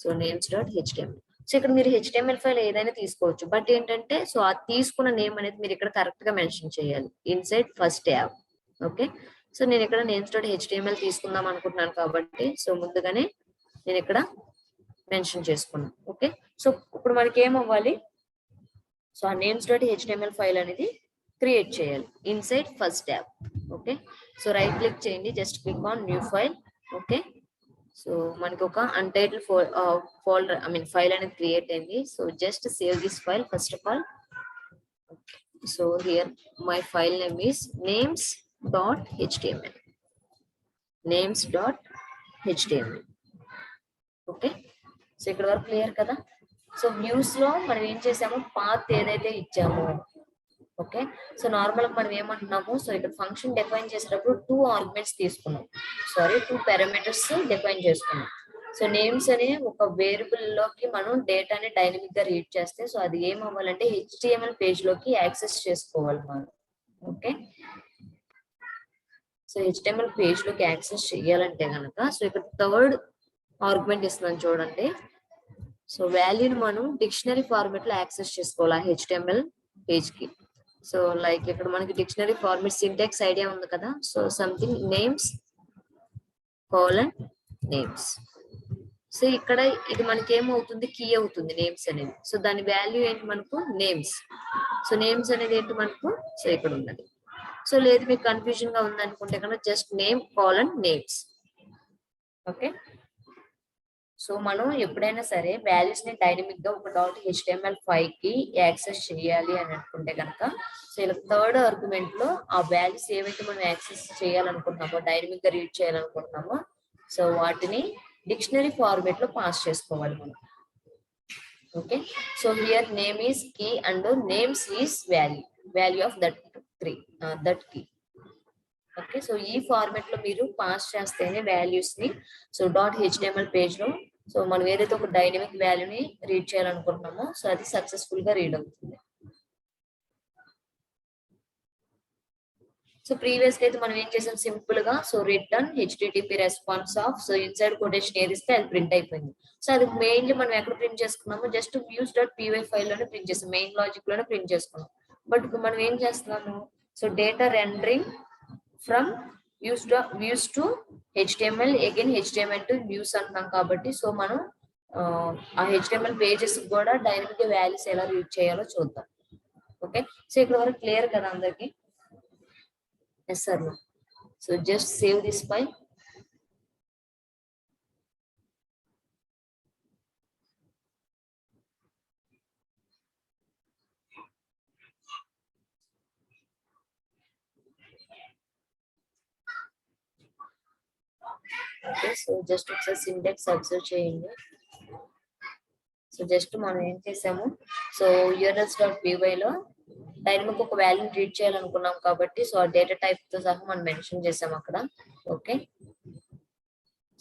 Speaker 1: So names.html. So ఇక్కడ మీరు HTML ఫైల్ ఏదైనా తీసుకోవచ్చు, బట్ ఏంటంటే సో ఆ తీసుకున్న నేమ్ అనేది మీరు ఇక్కడ కరెక్ట్ గా మెన్షన్ చేయాలి inside first tab. Okay, so నేను ఇక్కడ names.html తీసుకుందాం అనుకుంటున్నాను కాబట్టి సో ముందుగానే నేను ఇక్కడ మెన్షన్ చేసుకున్నాను. ఓకే, సో ఇప్పుడు మనకి ఏమవ్వాలి, సో ఆ names.html ఫైల్ అనేది క్రియేట్ చేయాలి inside first tab. Okay, so right click చేయండి, just click on new file. Okay, so మనకి ఒక untitled folder I mean file అనేది క్రియేట్ అయింది. So just save this file first of all. So here my file name is names.html. Okay, so ఇక్కడ వరకు clear కదా. So views లో మనం ఏం చేసాము, పాత్ ఏదైతే ఇచ్చామో, ఓకే. సో నార్మల్ గా మనం ఏమంటున్నాము, సో ఇక్కడ ఫంక్షన్ డిఫైన్ చేసేటప్పుడు 2 ఆర్గ్యుమెంట్స్ తీసుకున్నాం, సారీ 2 పారామీటర్స్ డిఫైన్ చేసుకున్నాం. సో నేమ్స్ అనే ఒక వేరియబుల్ లోకి మనం డేటాని డైనమిక్ గా రీడ్ చేస్తే, సో అది ఏం అవ్వాలంటే HTML పేజ్ లోకి యాక్సెస్ చేసుకోవాలి మనం, ఓకే. సో HTML పేజ్ లోకి యాక్సెస్ చేయాలంటే కనుక, సో ఇక్కడ థర్డ్ ఆర్గ్యుమెంట్ ఇస్తున్నాను చూడండి. సో వాల్యూని మనం డిక్షనరీ ఫార్మాట్ లో యాక్సెస్ చేసుకోవాలి HTML పేజ్ కి. సో లైక్ ఇక్కడ మనకి డిక్షనరీ ఫార్మాట్ సింటాక్స్ ఐడియా ఉంది కదా. So something names colon names. So ఇక్కడ ఇది మనకి ఏమవుతుంది, కీ అవుతుంది నేమ్స్ అనేది. సో దాని వాల్యూ ఏంటి మనకు, నేమ్స్. సో నేమ్స్ అనేది ఏంటి మనకు, సో ఇక్కడ ఉన్నది. సో లేదు మీకు కన్ఫ్యూజన్ గా ఉంది అనుకుంటే కనుక just name colon names, okay. So మనం ఎప్పుడైనా సరే వాల్యూస్ ని డైనమిక్ గా ఒక .html5 కి యాక్సెస్ చేయాలి అని అనుకుంటే కనుక, సో ఇలా థర్డ్ ఆర్గ్యుమెంట్ లో ఆ వాల్యూస్ ఏవైతే మనం యాక్సెస్ చేయాలనుకుంటున్నామో, డైనమిక్ గా రీడ్ చేయాలనుకుంటున్నామో, సో వాటిని డిక్షనరీ ఫార్మాట్ లో పాస్ చేసుకోవాలి మనం, okay. So here name is key and names is value of that key, okay. So ఈ ఫార్మాట్ లో మీరు పాస్ చేస్తేనే వాల్యూస్ ని, సో .html పేజ్ లో, సో మనం ఏదైతే ఒక డైనమిక్ వాల్యూని రీడ్ చేయాలనుకుంటున్నామో, సో అది సక్సెస్ఫుల్ గా రీడ్ అవుతుంది. సో ప్రీవియస్ గా అయితే మనం ఏం చేసాం, సింపుల్ గా so return HTTP response of, so inside quotation ఏది ఇస్తే అది ప్రింట్ అయిపోయింది. సో అది మెయిన్లీ మనం ఎక్కడ ప్రింట్ చేసుకున్నాము, జస్ట్ views.py ఫైల్ లోనే ప్రింట్ చేస్తాం, మెయిన్ లాజిక్ లోనే ప్రింట్ చేసుకున్నాం. బట్ ఇప్పుడు మనం ఏం చేస్తున్నాము, so data rendering from views to HTML, again HTML to views అంటున్నాం కాబట్టి, సో మనం ఆ HTML పేజెస్ కూడా డైనమిక్ వాల్యూస్ ఎలా రీడ్ చేయాలో చూద్దాం, ఓకే. సో ఇక్కడ వరకు క్లియర్ కదా అందరికి, yes sir. So just save this file. Okay. So just ఒకసారి సింటాక్స్ అబ్జర్వ్ చేయండి. సో జస్ట్ మనం ఏం చేసాము, సో urls.py లో డైనమిక్ ఒక వాల్యూని రీడ్ చేయాలనుకున్నాం కాబట్టి, సో ఆ డేటా టైప్ తో సహా మనం మెన్షన్ చేసాం అక్కడ, ఓకే.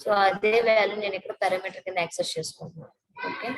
Speaker 1: సో అదే వాల్యూ నేను ఇక్కడ పారామీటర్ కింద యాక్సెస్ చేసుకుంటున్నాను, okay.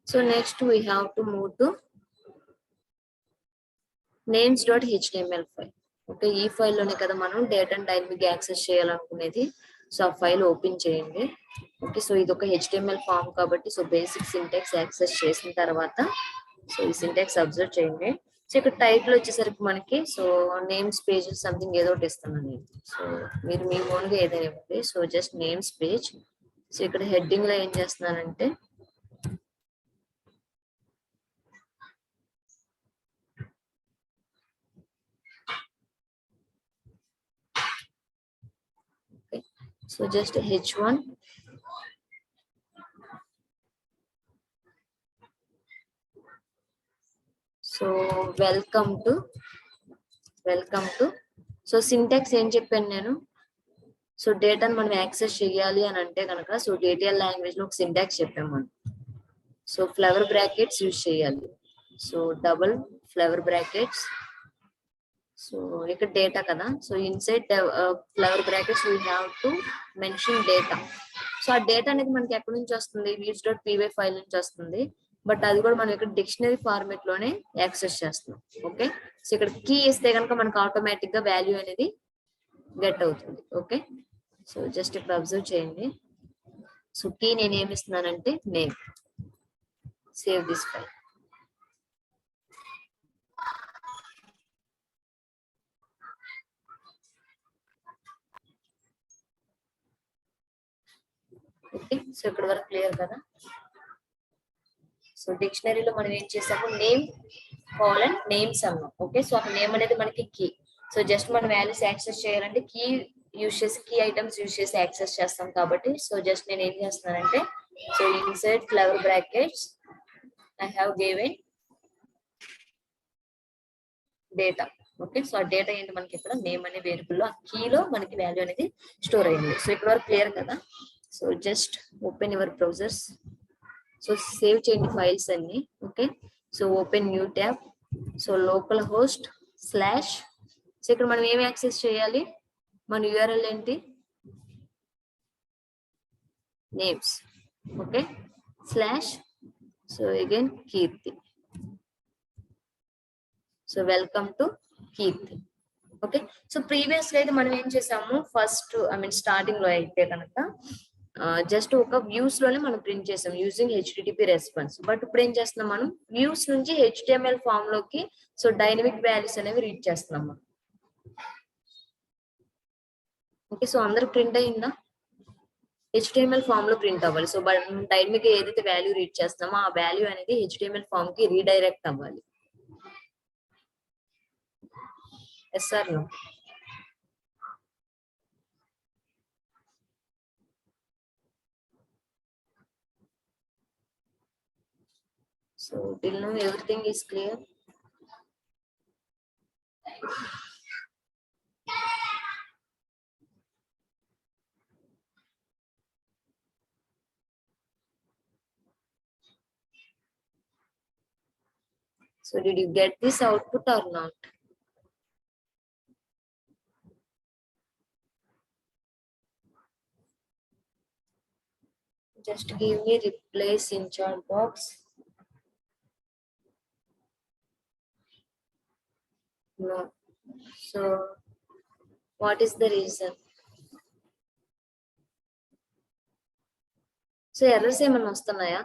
Speaker 1: So next we have to move to names.html file. Okay, ఈ ఫైల్ లోనే కదా మనం డేటాను డైనమిక్ యాక్సెస్ చేయాలనుకునేది. సో ఆ ఫైల్ ఓపెన్ చేయండి, ఓకే. సో ఇది ఒక HTML ఫామ్ కాబట్టి, సో బేసిక్ సింటాక్స్ యాక్సెస్ చేసిన తర్వాత, సో ఈ సింటాక్స్ అబ్జర్వ్ చేయండి. సో ఇక్కడ టైటిల్ వచ్చేసరికి మనకి, సో నేమ్స్ పేజ్ సంథింగ్ ఏదో ఒకటి ఇస్తున్నాను నేను. సో మీరు మీ ఓన్గా ఏదైనా ఇవ్వండి. So just names page. So ఇక్కడ హెడ్డింగ్ లో ఏం చేస్తున్నానంటే, so just H1 so welcome to so syntax ఏం చెప్పాను నేను, సో డేటాను మనం యాక్సెస్ చేయాలి అని అంటే కనుక, సో DTL లాంగ్వేజ్ లో ఒక సింటాక్స్ చెప్పాము మనం. సో ఫ్లవర్ బ్రాకెట్స్ యూజ్ చేయాలి, so double flower brackets. So ఇక్కడ డేటా కదా, so inside flower brackets we have to mention data. So ఆ డేటా అనేది మనకి ఎక్కడి నుంచి వస్తుంది, views.py ఫైల్ నుంచి వస్తుంది. బట్ అది కూడా మనం ఇక్కడ డిక్షనరీ ఫార్మాట్ లోనే యాక్సెస్ చేస్తున్నాం, ఓకే. సో ఇక్కడ కీ ఇస్తే కనుక మనకు ఆటోమేటిక్ గా వాల్యూ అనేది గెట్ అవుతుంది, ఓకే. సో జస్ట్ ఇక్కడ అబ్జర్వ్ చేయండి. సో కీ నేను ఏమి ఇస్తున్నానంటే name. Save this file. Okay, so ఇక్కడ వరకు క్లియర్ కదా. సో డిక్షనరీలో మనం ఏం చేసాము, నేమ్ కాలన్ నేమ్స్ అన్నాం. ఓకే, సో అక్కడ నేమ్ అనేది మనకి కీ. సో జస్ట్ మనం వాల్యూస్ యాక్సెస్ చేయాలంటే కీ యూజ్ చేసి, కీ ఐటమ్స్ యూజ్ చేసి యాక్సెస్ చేస్తాం కాబట్టి, సో జస్ట్ నేను ఏం చేస్తున్నానంటే, so insert flower brackets I have given data. Okay, so ఆ డేటా ఏంటి మనకి ఇక్కడ నేమ్ అనే వేరియబుల్ లో, ఆ కీలో మనకి వాల్యూ అనేది స్టోర్ అయింది. సో ఇక్కడ వరకు క్లియర్ కదా. So just open your browsers. So save చేయండి ఫైల్స్ అన్ని. Okay, so open new tab. So local host slash, so ఇక్కడ మనం ఏమి యాక్సెస్ చేయాలి, మన యూఆర్ఎల్ ఏంటి, names. Okay, slash, so again Keerthi. So welcome to Keerthi. Okay, so previous గా అయితే మనం ఏం చేసాము, ఫస్ట్ స్టార్టింగ్ లో అయితే కనుక జస్ట్ ఒక వ్యూస్ లోనే మనం ప్రింట్ చేసాం యూజింగ్ హెచ్టిటిపి రెస్పాన్స్. బట్ ఇప్పుడు ఏం చేస్తున్నాం, మనం వ్యూస్ నుంచి హెచ్టిఎంఎల్ ఫామ్ లోకి సో డైనమిక్ వాల్యూస్ అనేవి రీడ్ చేస్తున్నాం మనం. ఓకే, సో అందరికి ప్రింట్ అయ్యిందా, హెచ్టిఎంఎల్ ఫామ్ లో ప్రింట్ అవ్వాలి. సో డైనమిక్ ఏదైతే వాల్యూ రీడ్ చేస్తున్నామో ఆ వాల్యూ అనేది హెచ్టిఎంఎల్ ఫామ్ కి రీడైరెక్ట్ అవ్వాలి. Yes sir no. So till now everything is clear. So did you get this output or not? Just give me replace in chat box. No. So what is the reason? So errors ఏమన్నా వస్తున్నాయా?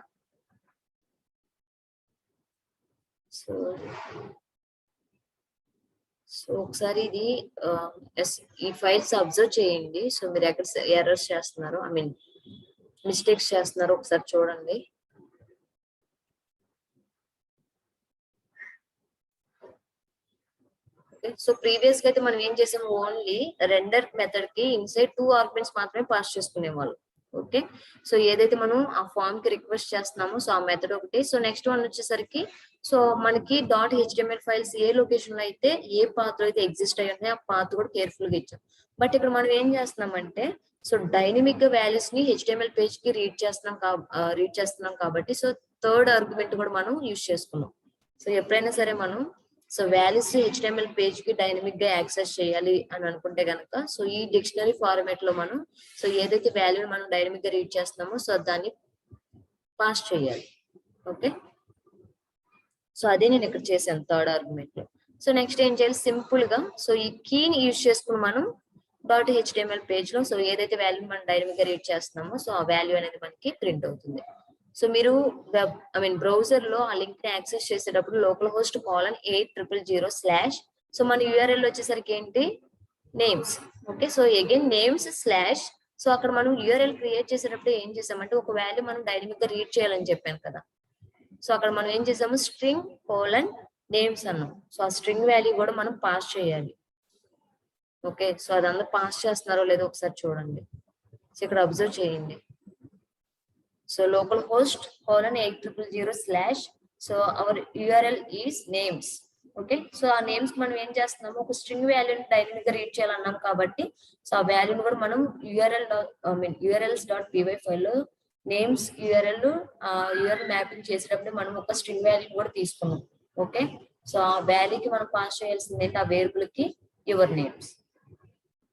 Speaker 1: So ఒకసారి ఇది ఈ files observe చేయండి. So మీరు ఎక్కడ errors చేస్తున్నారు, mistakes చేస్తున్నారు ఒకసారి చూడండి. సో ప్రీవియస్ గా అయితే మనం ఏం చేసాము, ఓన్లీ రెండర్ మెథడ్ కి ఇన్సైడ్ 2 ఆర్గ్యుమెంట్స్ మాత్రమే పాస్ చేసుకునే వాళ్ళు. ఓకే, సో ఏదైతే మనం ఆ ఫామ్ కి రిక్వెస్ట్ చేస్తున్నామో సో ఆ మెథడ్ ఒకటి. సో నెక్స్ట్ వన్ వచ్చేసరికి సో మనకి డాట్ హెచ్టిఎంఎల్ ఫైల్స్ ఏ లొకేషన్ లో అయితే ఏ పాత్ లో అయితే ఎగ్జిస్ట్ అయ్యి ఉంటాయి ఆ పాత్ కూడా కేర్ఫుల్ గా ఇచ్చాం. బట్ ఇక్కడ మనం ఏం చేస్తున్నామంటే సో డైనమిక్ గా వాల్యూస్ ని హెచ్టిఎంఎల్ పేజ్ కి రీడ్ చేస్తున్నాం కాబట్టి సో థర్డ్ ఆర్గ్యుమెంట్ కూడా మనం యూజ్ చేసుకున్నాం. సో ఎప్పుడైనా సరే మనం సో వాల్యూస్ హెచ్టిఎంఎల్ పేజ్ కి డైనమిక్ గా యాక్సెస్ చేయాలి అని అనుకుంటే కనుక సో ఈ డిక్షనరీ ఫార్మాట్ లో మనం సో ఏదైతే వాల్యూ మనం డైనమిక్ గా రీడ్ చేస్తున్నామో సో దాన్ని పాస్ చేయాలి. ఓకే, సో అదే నేను ఇక్కడ చేశాను థర్డ్ ఆర్గ్యుమెంట్ లో. సో నెక్స్ట్ ఏం చేయాలి, సింపుల్ గా సో ఈ కీని యూజ్ చేసుకుని మనం డాట్ హెచ్టిఎంఎల్ పేజ్ లో సో ఏదైతే వాల్యూ మనం డైనమిక్ గా రీడ్ చేస్తున్నామో సో ఆ వాల్యూ అనేది మనకి ప్రింట్ అవుతుంది. సో మీరు వెబ్ బ్రౌజర్ లో ఆ లింక్ ని యాక్సెస్ చేసేటప్పుడు లోకల్ హోస్ట్ :8000/. సో మన యూఆర్ఎల్ వచ్చేసరికి ఏంటి, names. Okay, so again names slash. So అక్కడ మనం యూఆర్ఎల్ క్రియేట్ చేసేటప్పుడు ఏం చేసామంటే ఒక వాల్యూ మనం డైనమిక్ గా రీడ్ చేయాలని చెప్పాను కదా. సో అక్కడ మనం ఏం చేసాము, స్ట్రింగ్ :నేమ్స్ అన్నాం. సో ఆ స్ట్రింగ్ వాల్యూ కూడా మనం పాస్ చేయాలి. ఓకే, సో అదంతా పాస్ చేస్తున్నారో లేదో ఒకసారి చూడండి. సో ఇక్కడ అబ్జర్వ్ చేయండి. So local host :8000/. So our URL is names. Okay, so ఆ నేమ్స్ మనం ఏం చేస్తున్నాము, ఒక స్ట్రింగ్ వాల్యూని డైనమిక్ గా రీడ్ చేయాలన్నాం కాబట్టి సో ఆ వాల్యూని కూడా మనం URLs.py ఫైల్లో నేమ్స్ యూఆర్ఎల్ మ్యాపింగ్ చేసేటప్పుడు మనం ఒక స్ట్రింగ్ వాల్యూ కూడా తీసుకున్నాం. ఓకే, సో ఆ వాల్యూకి మనం పాస్ చేయాల్సింది ఏంటి, ఆ వేరియబుల్ కి your names.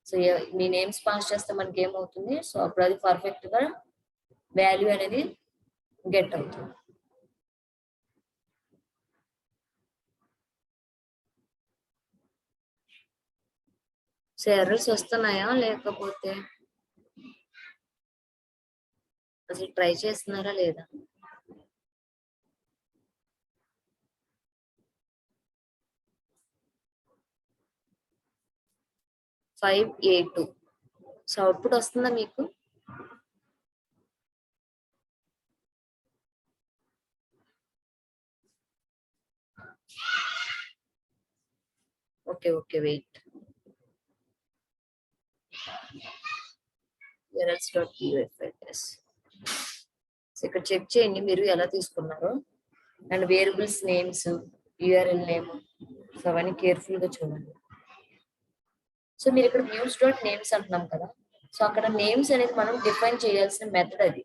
Speaker 1: So me names pass చేస్తే మనకి ఏమవుతుంది, సో అప్పుడు అది పర్ఫెక్ట్ గా వాల్యూ అనేది గెట్ అవుతుంది. సో ఎర్రర్స్ వస్తున్నాయా లేకపోతే అసలు ట్రై చేస్తున్నారా లేదా? $582. సో అవుట్పుట్ వస్తుందా మీకు? Okay, wait. urls.py file. So ఇక్కడ చెక్ చేయండి మీరు ఎలా తీసుకున్నారో, and variables names, URL name, so అవన్నీ కేర్ఫుల్ గా చూడండి. సో మీరు ఇక్కడ వ్యూస్ డాట్ నేమ్స్ అంటున్నాం కదా, సో అక్కడ నేమ్స్ అనేది మనం డిఫైన్ చేయాల్సిన మెథడ్ అది.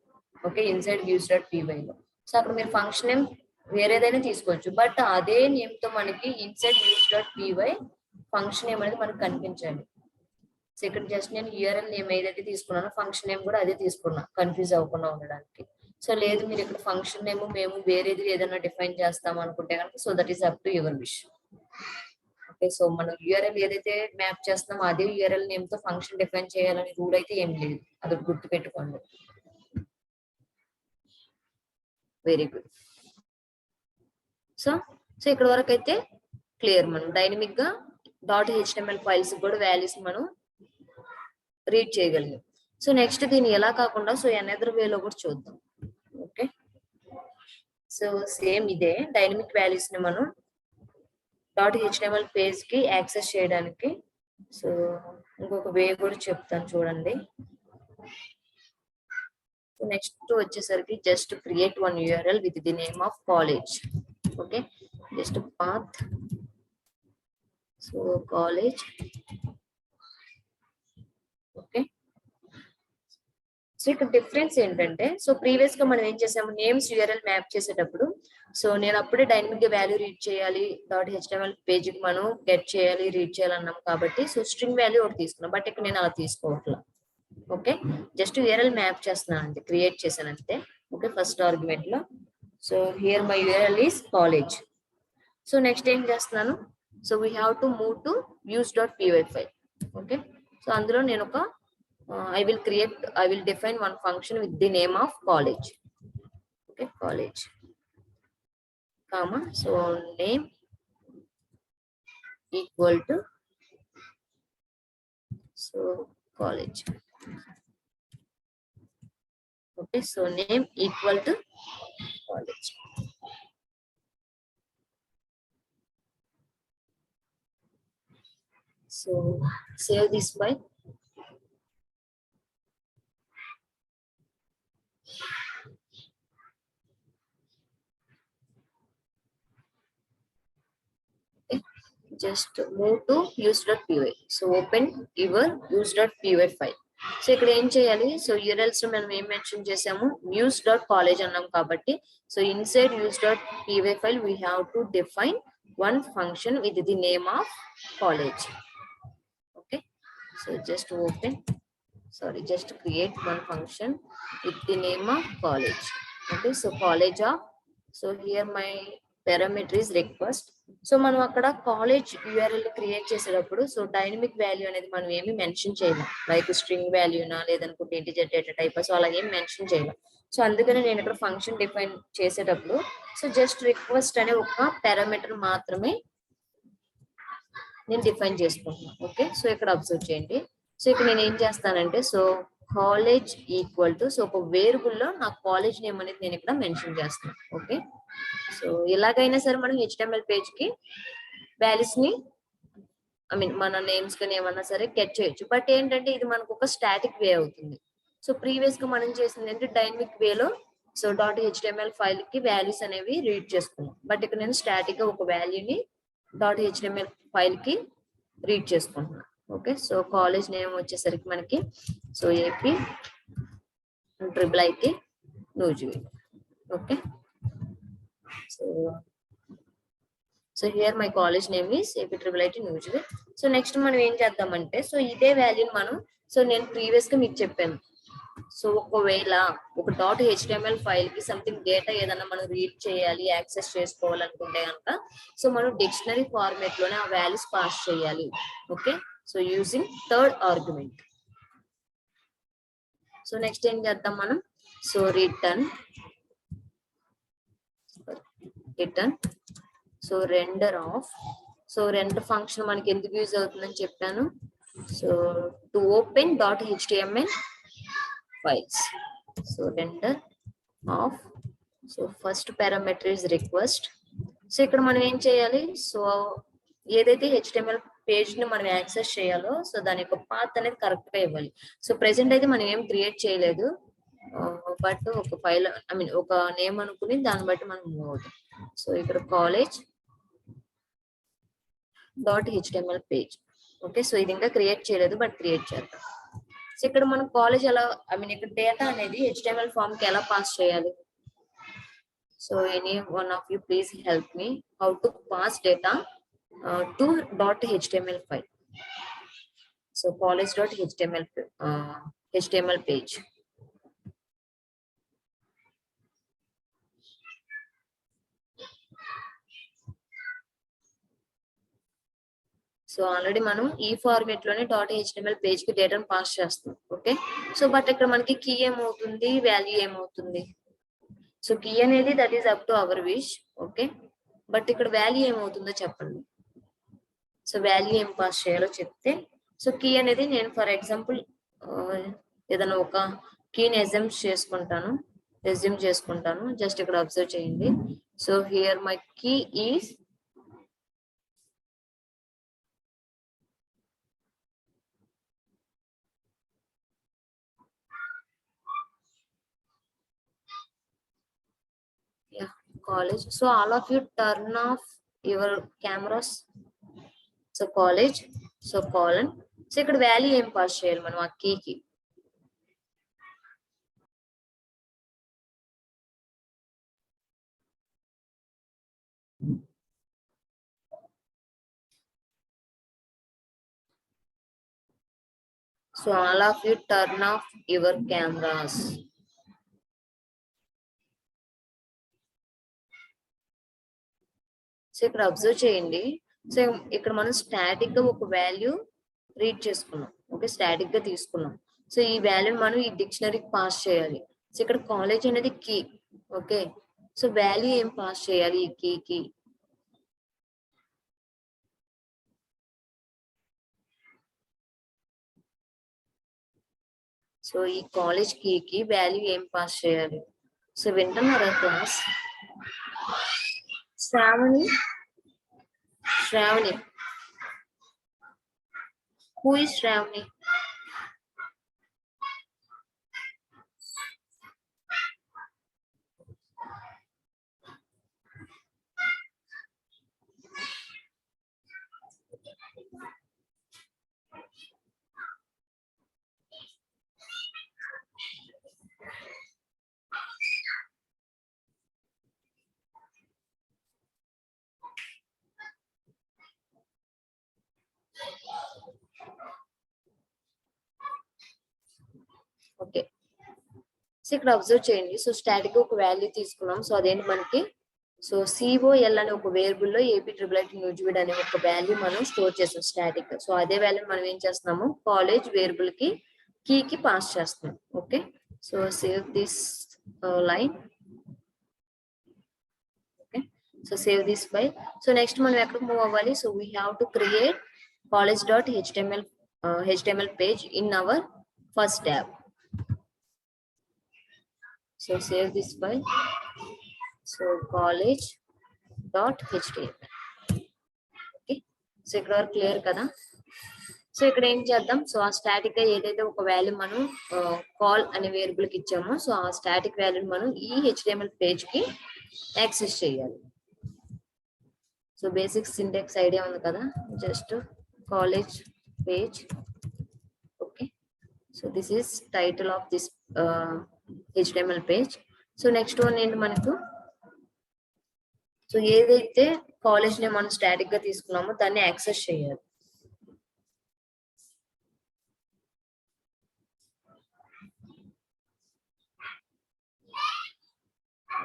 Speaker 1: ఓకే, ఇన్సైడ్ వ్యూస్ డాట్ పీవైలో. సో అక్కడ మీరు ఫంక్షన్ నేమ్ వేరేదైనా తీసుకోవచ్చు, బట్ అదే నేమ్ తో మనకి inside views dot py function name అనేది మనకు కనిపించాలి. సో ఇక్కడ జస్ట్ నేను యూఆర్ఎల్ నేమ్ ఏదైతే తీసుకున్నానో ఫంక్షన్ నేమ్ కూడా అదే తీసుకున్నా, కన్ఫ్యూజ్ అవ్వకుండా ఉండడానికి. సో లేదు మీరు ఇక్కడ ఫంక్షన్ నేమ్ మేము వేరేది ఏదైనా డిఫైన్ చేస్తాం అనుకుంటే కనుక, so that is up to your wish. Okay, so మనం యూఆర్ఎల్ ఏదైతే మ్యాప్ చేస్తున్నామో అదే యూఆర్ఎల్ నేమ్ తో ఫంక్షన్ డిఫైన్ చేయాలని రూల్ అయితే ఏం లేదు, అది గుర్తు పెట్టుకోండి. Very good. సో సో ఇక్కడ వరకు అయితే క్లియర్. మనం డైనమిక్ గా .html ఫైల్స్ కూడా వాల్యూస్ మనం రీడ్ చేయగలిగాం. సో నెక్స్ట్ దీన్ని ఎలా కాకుండా సో అనదర్ వేలో కూడా చూద్దాం. ఓకే, సో సేమ్ ఇదే డైనమిక్ వాల్యూస్ ని మనం .html పేజ్ కి యాక్సెస్ చేయడానికి సో ఇంకొక వే కూడా చెప్తాను చూడండి. నెక్స్ట్ వచ్చేసరికి just create one URL with the name of college. Okay, just path, so college. Okay, so ఇక్కడ డిఫరెన్స్ ఏంటంటే, సో ప్రీవియస్ గా మనం ఏం చేసాము, నేమ్స్ యూఆర్ఎల్ మ్యాప్ చేసేటప్పుడు సో నేను అప్పుడే డైనమిక్ గా వాల్యూ రీడ్ చేయాలి, .html పేజ్ కి మనం గెట్ చేయాలి, రీడ్ చేయాలన్నాం కాబట్టి సో స్ట్రింగ్ వాల్యూ ఒకటి తీసుకున్నాం. బట్ ఇక్కడ నేను అలా తీసుకోవట్లా. ఓకే, జస్ట్ యూఆర్ఎల్ మ్యాప్ చేస్తున్నాను అంతే, క్రియేట్ చేశాను అంతే. ఓకే, ఫస్ట్ ఆర్గ్యుమెంట్ లో so here my URL is college. So next ఏం చేస్తున్నాను, so we have to move to views.py file. Okay, so అందులో నేను ఒక I will define one function with the name of college. Okay, college, comma, so name equal to so college. Okay, so name equal to college. So save this file. Just move to views.py. So open your views.py file. So ఇక్కడ ఏం చేయాలి, so URLs మనం ఏం mention చేసాము, views.college అన్నాం కాబట్టి so inside views.py file we have to define one function with the name of college. Okay, so just open, sorry just create one function with the name of college. Okay, so college of, so here my parameter is request. So మనం అక్కడ college URL create చేసేటప్పుడు so dynamic value అనేది మనం ఏమి mention చేయలేం, like string వాల్యూనా లేదనుకుంటే integer data type, so అలా ఏం మెన్షన్ చేయలేం. సో అందుకని నేను ఇక్కడ ఫంక్షన్ డిఫైన్ చేసేటప్పుడు సో జస్ట్ రిక్వెస్ట్ అనే ఒక పారామీటర్ మాత్రమే నేను డిఫైన్ చేసుకుంటున్నాను. ఓకే, సో ఇక్కడ అబ్జర్వ్ చేయండి. సో ఇక్కడ నేను ఏం చేస్తానంటే so college equal to, so ఒక వేరియబుల్ లో నా కాలేజ్ నేమ్ అనేది నేను ఇక్కడ మెన్షన్ చేస్తాను. ఓకే, సో ఎలాగైనా సరే మనం HTML పేజ్ కి వాల్యూస్ ని మన నేమ్స్ కానీ ఏమన్నా సరే గెట్ చేయొచ్చు. బట్ ఏంటంటే ఇది మనకు ఒక స్టాటిక్ వే అవుతుంది. సో ప్రీవియస్ గా మనం చేసింది ఏంటంటే డైనమిక్ వేలో సో .html ఫైల్ కి వాల్యూస్ అనేవి రీడ్ చేసుకున్నాం. బట్ ఇక్కడ నేను స్టాటిక్ గా ఒక వాల్యూని .html ఫైల్ కి రీడ్ చేసుకుంటున్నాను. ఓకే, సో కాలేజ్ నేమ్ వచ్చేసరికి మనకి so AP IIIT Nuzvid. Okay, so here my college name is AP IIIT Nuzvid. So next మనం ఏం చేద్దామంటే సో ఇదే వాల్యూని మనం, సో నేను ప్రీవియస్ గా మీకు చెప్పాను, సో ఒకవేళ ఒక .html ఫైల్ కి సంథింగ్ డేటా ఏదైనా మనం రీడ్ చేయాలి, యాక్సెస్ చేసుకోవాలనుకుంటే కనుక సో మనం డిక్షనరీ ఫార్మేట్ లోనే ఆ వాల్యూస్ పాస్ చేయాలి. Okay, so using third argument. So next ఏం చేద్దాం మనం, so return so render of, so render function మనకి ఎందుకు యూజ్ అవుతుందని చెప్పాను, so to open .html files. So render of, so first parameter is request, so ఇక్కడ మనం ఏం చేయాలి? సో ఏదైతే HTML పేజ్ ని మనం యాక్సెస్ చేయాలో సో దాని యొక్క పాత్ అనేది కరెక్ట్ గా ఇవ్వాలి. సో ప్రెసెంట్ అయితే మనం ఏం క్రియేట్ చేయలేదు, బట్ ఒక ఫైల్ ఐ మీన్ ఒక నేమ్ అనుకుని దాన్ని బట్టి మనం మూవ్ అవుతాం. సో ఇక్కడ college .html page. Okay, so ఇది ఇంకా క్రియేట్ చేయలేదు, బట్ క్రియేట్ చేద్దాం. సో ఇక్కడ మనం కాలేజ్ ఎలా ఐ మీన్ ఇక్కడ డేటా అనేది HTML ఫామ్ కి ఎలా పాస్ చేయాలి? So any one of you please help me how to pass data to .html file. So college.html HTML page. So already మనం ఈ ఫార్మేట్ లోనే .html పేజ్ కి డేటాను పాస్ చేస్తాం. ఓకే, సో బట్ ఇక్కడ మనకి కీ ఏమవుతుంది, వాల్యూ ఏమవుతుంది? సో కీ అనేది that is up to our wish. Okay, but ఇక్కడ వాల్యూ ఏమవుతుందో చెప్పండి. సో వాల్యూ ఏం పాస్ చేయాలో చెప్తే, సో కీ అనేది నేను ఫర్ ఎగ్జాంపుల్ ఏదైనా ఒక కీని రెజ్యూమ్ చేసుకుంటాను. జస్ట్ ఇక్కడ అబ్జర్వ్ చేయండి. So here my key is college. So all of you turn off your cameras. So college, so colon. So ఇక్కడ వాల్యూ ఏం పాస్ చేయాలి మనం ఆ కీకి? So all of you turn off your cameras. So ఇక్కడ observe చేయండి. So ఇక్కడ మనం static గా ఒక వాల్యూ రీడ్ చేసుకున్నాం. ఓకే, స్టాటిక్ గా తీసుకున్నాం. సో ఈ వాల్యూ మనం ఈ డిక్షనరీకి పాస్ చేయాలి. సో ఇక్కడ కాలేజ్ అనేది కీ. ఓకే, సో వాల్యూ ఏం పాస్ చేయాలి ఈ కీకి? సో ఈ కాలేజ్ కీకి వాల్యూ ఏం పాస్ చేయాలి? సో వింటున్నారా class? Shravani, who is Shravani? Okay, so ఇక్కడ అబ్జర్వ్ చేయండి. సో స్టాటిక్ ఒక వాల్యూ తీసుకున్నాం. సో అదేంటి మనకి? సో COL అనే ఒక వేరియబుల్ లో AP న్యూజివిడ్ అనే ఒక వాల్యూ మనం స్టోర్ చేస్తాం స్టాటిక్. సో అదే వాల్యూ మనం ఏం చేస్తున్నాము? కాలేజ్ వేరియబుల్ కి కీకి పాస్ చేస్తున్నాం. Okay, so save this line. Okay, so save this file. So next మనం ఎక్కడికి మూవ్ అవ్వాలి? So we have to create college.html page in our first tab. So save this file. So college.html. Okay, so ఇక్కడ వరకు clear కదా? So ఇక్కడ ఏం చేద్దాం? So ఆ స్టాటిక్ గా ఏదైతే ఒక వాల్యూ మనం కాల్ అనే వేరియబుల్ కి ఇచ్చామో సో ఆ స్టాటిక్ వాల్యూని మనం ఈ HTML పేజ్ కి యాక్సెస్ చేయాలి. సో బేసిక్ సింటాక్స్ ఐడియా ఉంది కదా? Just college page. Okay, so this is title of this HTML page. So next one ఏంటి మనకు? సో ఏదైతే కాలేజ్ ని మనం స్టాటిక్ గా తీసుకున్నామో దాన్ని యాక్సెస్ చేయాలి.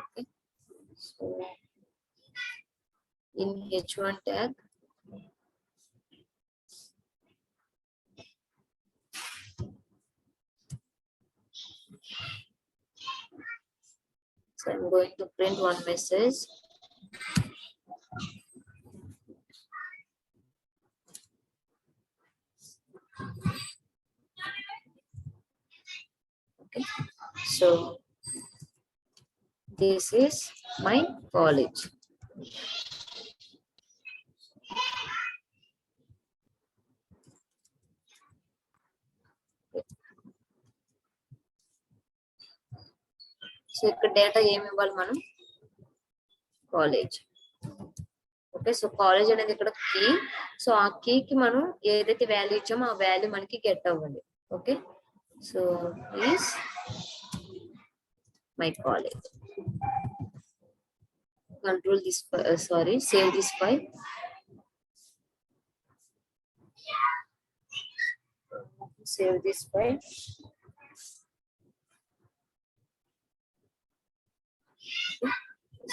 Speaker 1: Okay, so in H1 tag, so I'm going to print one message. Okay, so this is my college. So ఇక్కడ డేటా ఏమి ఇవ్వాలి మనం, కాలేజ్. ఓకే, సో కాలేజ్ అనేది ఇక్కడ కీ. సో ఆ కీకి మనం ఏదైతే వాల్యూ ఇచ్చామో ఆ వాల్యూ మనకి గెట్ అవ్వాలి. Okay, so is my college. Control this, save this file. Save this file.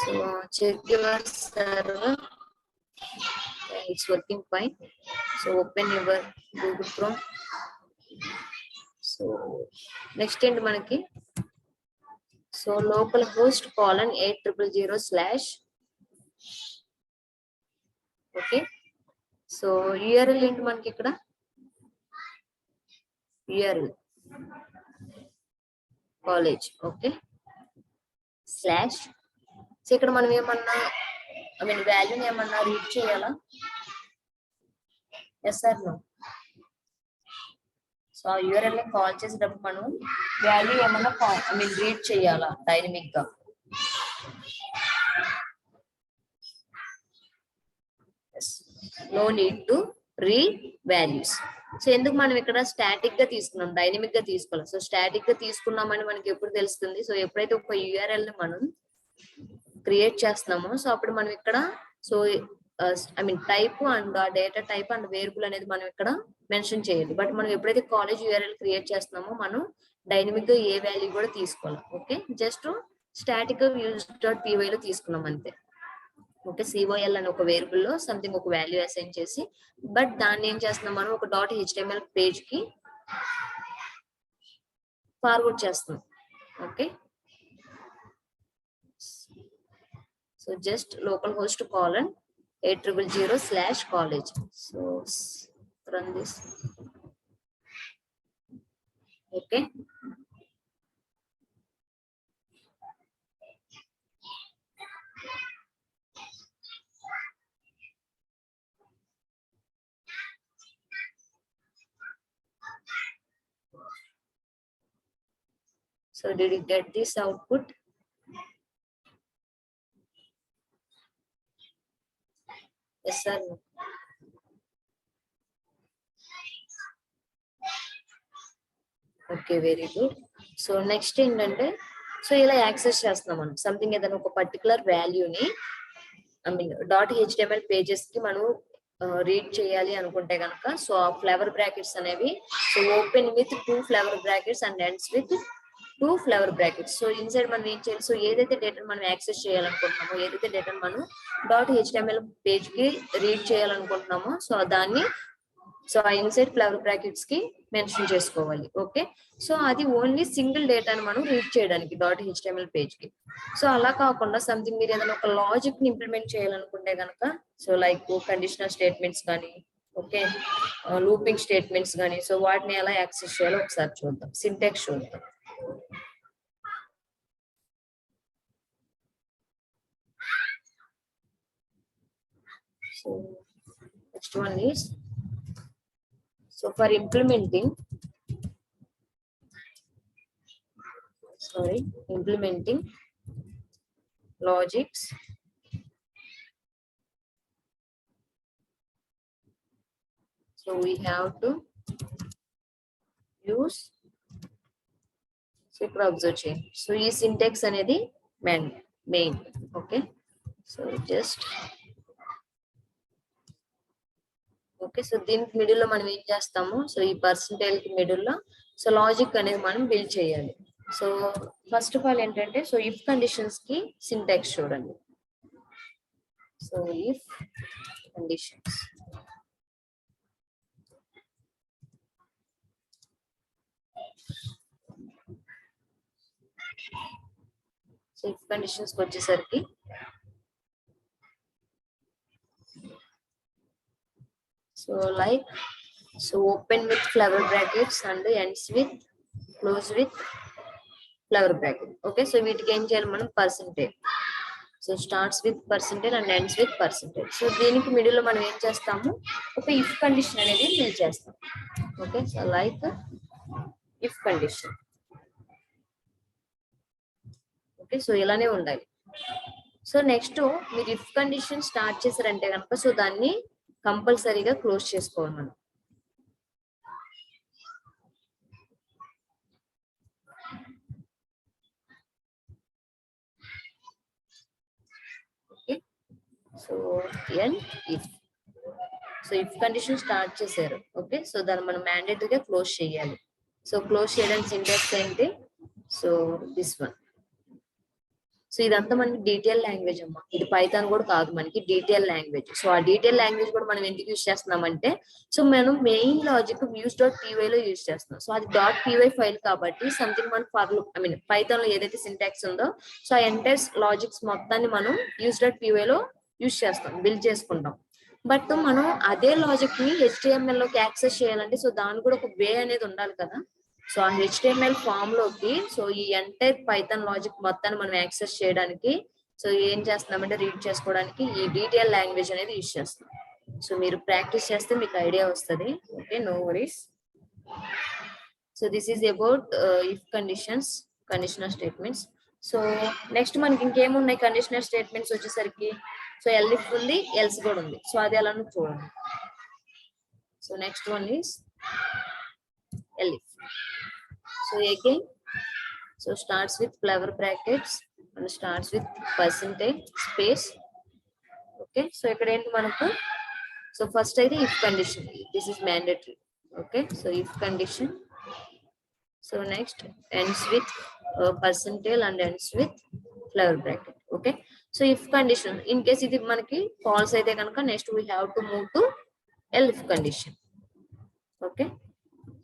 Speaker 1: So check your server. It's working fine. So open your Google Chrome. So next end manaki, so localhost :800/. okay, so URL ఏంటి మనకి ఇక్కడ, URL college. Okay, slash. So ఇక్కడ మనం ఏమన్నా వాల్యూని ఏమన్నా read చేయాలా, yes or no? So ఆ URL ని కాల్ చేసేటప్పుడు మనం వాల్యూ ఏమన్నా రీడ్ చేయాలా డైనమిక్ గా? No need to read values. So ఎందుకు మనం ఇక్కడ స్టాటిక్ గా తీసుకున్నాం, డైనమిక్ గా తీసుకోవాలి. సో స్టాటిక్ గా తీసుకున్నామని మనకి ఎప్పుడు తెలుస్తుంది, సో ఎప్పుడైతే ఒక URL ని మనం క్రియేట్ చేస్తున్నామో సో అప్పుడు మనం ఇక్కడ సో టైప్ అండ్ ఆ డేటా టైప్ అండ్ వేరియబుల్ అనేది మనం ఇక్కడ మెన్షన్ చేయాలి. బట్ మనం ఎప్పుడైతే కాలేజ్ URL క్రియేట్ చేస్తున్నామో మనం డైనమిక్ గా ఏ వాల్యూ కూడా తీసుకోవాలి. ఓకే, జస్ట్ స్టాటిక్ గా use.py లో తీసుకున్నాం అంతే. ఓకే, COL అని ఒక వేరియబుల్ లో సంథింగ్ ఒక వాల్యూ అసైన్ చేసి, బట్ దాన్ని ఏం చేస్తున్నాం మనం ఒక .html పేజ్ కి ఫార్వర్డ్ చేస్తున్నాం. Okay, so just localhost :800/college. so run this. okay, so did you get this output? Yes sir. Okay, very good. So next ఏంటంటే, సో ఇలా యాక్సెస్ చేస్తున్నాం మనం సంథింగ్ ఏదైనా ఒక పర్టికులర్ వాల్యూని .html పేజెస్ కి మనం రీడ్ చేయాలి అనుకుంటే కనుక, సో ఆ ఫ్లవర్ బ్రాకెట్స్ అనేవి so open with 2 flower brackets and ends with 2 flower brackets. So inside మనం ఏం చేయాలి, సో ఏదైతే డేటాను మనం యాక్సెస్ చేయాలనుకుంటున్నామో, ఏదైతే డేటాను మనం .html పేజ్ కి రీడ్ చేయాలనుకుంటున్నామో సో దాన్ని సో ఆ ఇన్సైడ్ ఫ్లవర్ బ్రాకెట్స్ కి మెన్షన్ చేసుకోవాలి. ఓకే, సో అది ఓన్లీ సింగిల్ డేటాను మనం రీడ్ చేయడానికి .html పేజ్ కి. సో అలా కాకుండా సంథింగ్ మీరు ఏదైనా ఒక లాజిక్ ని ఇంప్లిమెంట్ చేయాలనుకుంటే కనుక, సో లైక్ కండిషనల్ స్టేట్మెంట్స్ కానీ, ఓకే, లూపింగ్ స్టేట్మెంట్స్ కానీ, సో వాటిని ఎలా యాక్సెస్ చేయాలో ఒకసారి చూద్దాం, సింటాక్స్ చూద్దాం. So next one is, so for implementing logics, so we have to use ఇప్పుడు అబ్జర్వ్ చేయండి. సో ఈ సింటాక్స్ అనేది main. Okay, so just okay, so దీనికి మిడిల్ లో మనం ఏం చేస్తాము, సో ఈ పర్సంటేజ్ కి మిడిల్ లో సో లాజిక్ అనేది మనం బిల్డ్ చేయాలి. సో ఫస్ట్ ఆఫ్ ఆల్ ఏంటంటే, సో ఇఫ్ కండిషన్స్ కి సింటాక్స్ చూడండి. So if conditions, so if conditions వచ్చేసరికి so like so open with flower brackets and ends with close with flower bracket. okay, so వీటికి ఏం చేయాలి మనం, percentage. So starts with percentage and ends with percentage. So దీనికి middle లో మనం ఏం చేస్తాము, ఒక ఇఫ్ కండిషన్ అనేది ఫిల్ చేస్తాం. Okay, so like if condition. Okay, so ఇలానే ఉండాలి. సో నెక్స్ట్ మీరు ఇఫ్ కండిషన్ స్టార్ట్ చేశారంటే కనుక సో దాన్ని కంపల్సరీగా క్లోజ్ చేసుకోవాలి మనం. Okay, so and if, so if condition start చేశారు, ఓకే, సో దాన్ని మనం మ్యాండేటరీగా క్లోజ్ చేయాలి. సో క్లోజ్ చేయడానికి సింటాక్స్ ఏంటి, సో దిస్ వన్. సో ఇదంతా మనకి డీటెయిల్ లాంగ్వేజ్ అమ్మా, ఇది పైథాన్ కూడా కాదు, మనకి డీటెయిల్ లాంగ్వేజ్. సో ఆ డీటెయిల్ లాంగ్వేజ్ కూడా మనం ఎందుకు యూజ్ చేస్తున్నామంటే సో మనం main logic views dot py లో యూజ్ చేస్తున్నాం. సో అది డాట్ పీవై ఫైల్ కాబట్టి సంథింగ్ మన ఫర్ ఐ మీన్ పైథాన్ లో ఏదైతే సింటాక్స్ ఉందో సో ఆ ఎంటైర్ లాజిక్స్ మొత్తాన్ని మనం యూజ్ డాట్ పీవై లో యూజ్ చేస్తాం, బిల్డ్ చేసుకుంటాం. బట్ మనం అదే లాజిక్ ని HTML లోకి యాక్సెస్ చేయాలంటే సో దాని కూడా ఒక వే అనేది ఉండాలి కదా. సో ఆ HTML ఫామ్ లోకి సో ఈ ఎంటైర్ పైథాన్ లాజిక్ మొత్తాన్ని మనం యాక్సెస్ చేయడానికి సో ఏం చేస్తున్నామంటే రీడ్ చేసుకోవడానికి ఈ డీటెయిల్ లాంగ్వేజ్ అనేది యూజ్ చేస్తాం. సో మీరు ప్రాక్టీస్ చేస్తే మీకు ఐడియా వస్తుంది. Okay, no worries. So this is about if conditions, conditional statements. So next మనకి ఇంకేమున్నాయి కండిషనల్ స్టేట్మెంట్స్ వచ్చేసరికి, సో ఎల్ఇఫ్ ఉంది, ఎల్స్ కూడా ఉంది. సో అది ఎలానో చూడండి. So next one is elif. So again, so starts with clever brackets and starts with percentage space. Okay, so ఇక్కడ ఏంటి మనకు, so first అయితే if condition, this is mandatory. Okay, so if condition, so next ends with percentile and ends with clever bracket. Okay, so if condition in case ఇది మనకి false అయితే కనుక next we have to move to else condition. Okay,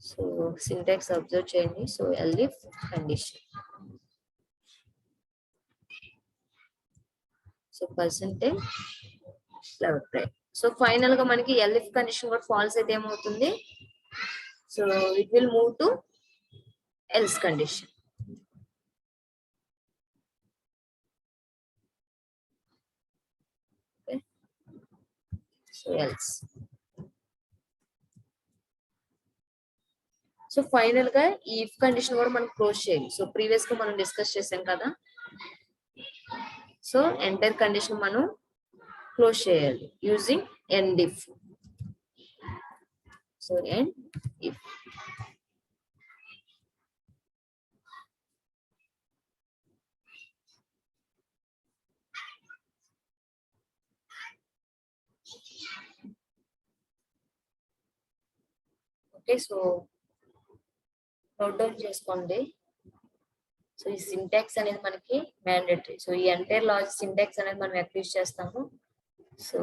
Speaker 1: so syntax observe చేయండి. So elif condition, so percentage clever bracket. So final గా మనకి elif condition కూడా falls అయితే ఏమవుతుంది, so it will move to else condition. Okay, so else. So final గా ఈ if condition కూడా మనం క్లోజ్ చేయాలి. సో ప్రీవియస్ గా మనం డిస్కస్ చేసాం కదా, సో ఎంటైర్ కండిషన్ మనం క్లోజ్ చేయాలి using end if. So end if. Okay, so note down చేసుకోండి. సో ఈ సింటాక్స్ అనేది మనకి మ్యాండేటరీ. సో ఈ ఎంటైర్ లాజిక్ సింటాక్స్ అనేది మనం ఎక్కడ యూజ్ చేస్తాము, సో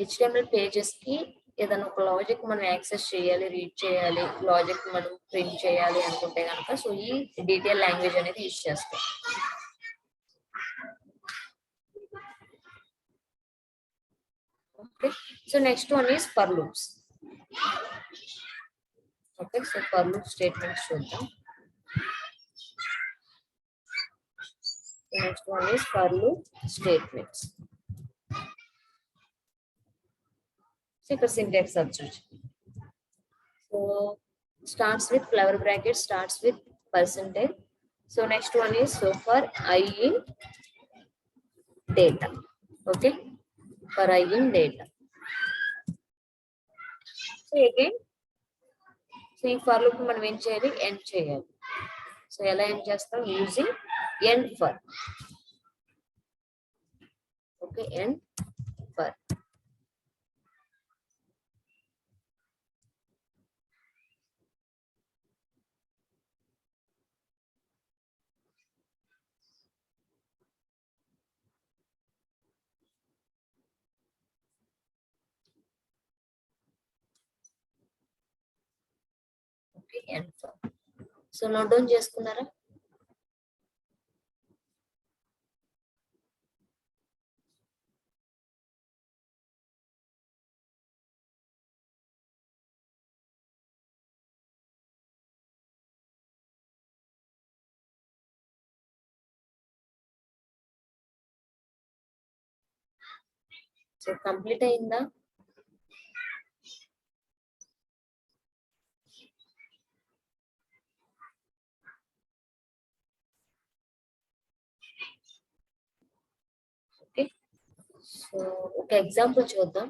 Speaker 1: HTML పేజెస్ కి ఏదైనా ఒక లాజిక్ మనం యాక్సెస్ చేయాలి, రీడ్ చేయాలి, లాజిక్ మనం ప్రింట్ చేయాలి అనుకుంటే కనుక సో ఈ డీటెయిల్ లాంగ్వేజ్ అనేది యూజ్ చేస్తాం. Okay, so next one is for loops. Okay, so for loop statements చూద్దాం. Next one is for loop statements. So ఇక్కడ syntax observe. So starts with clever bracket, starts with percentage. So next one is so for I in data. Okay, for I in data. So again, so ఈ for loop మనం ఏం చేయాలి, end చేయాలి. So ఎలా end చేస్తాం, using end for. Okay, end for. Okay, end for. So note down చేసుకున్నారా? So complete అయిందా? So ఒక ఎగ్జాంపుల్ చూద్దాం.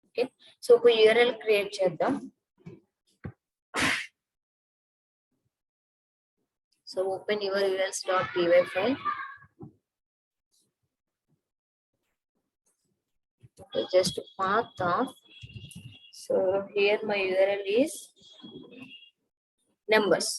Speaker 1: ఓకే, సో ఒక URL క్రియేట్ చేద్దాం. So open your urls.py file. Okay, just path of. So here my URL is numbers.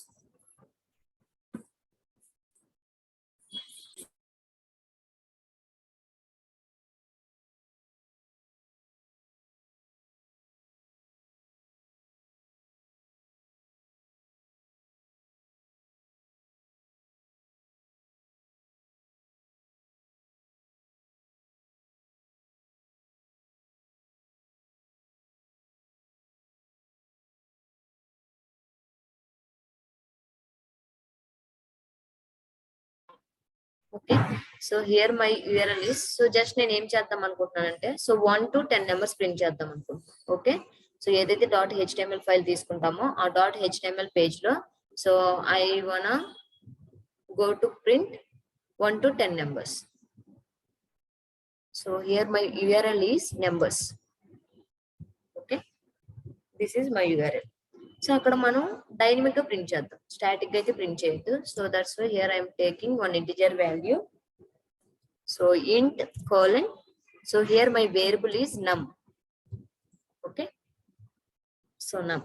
Speaker 1: Okay, so here my URL is. So just నేను ఏం చేద్దాం అనుకుంటున్నానంటే, so 1 to 10 numbers print చేద్దాం అనుకుంటున్నాను. Okay, so ఏదైతే .html file తీసుకుంటామో ఆ .html page లో, so I వానా go to print 1 to 10 numbers. So here my URL is numbers. Okay, this is my URL. So అక్కడ మనం డైనమిక్ గా ప్రింట్ చేద్దాం, స్టాటిక్ అయితే ప్రింట్ చేయొద్దు. So that's why here I'm taking one integer value. So int colon. So here my variable is num. Okay, so num.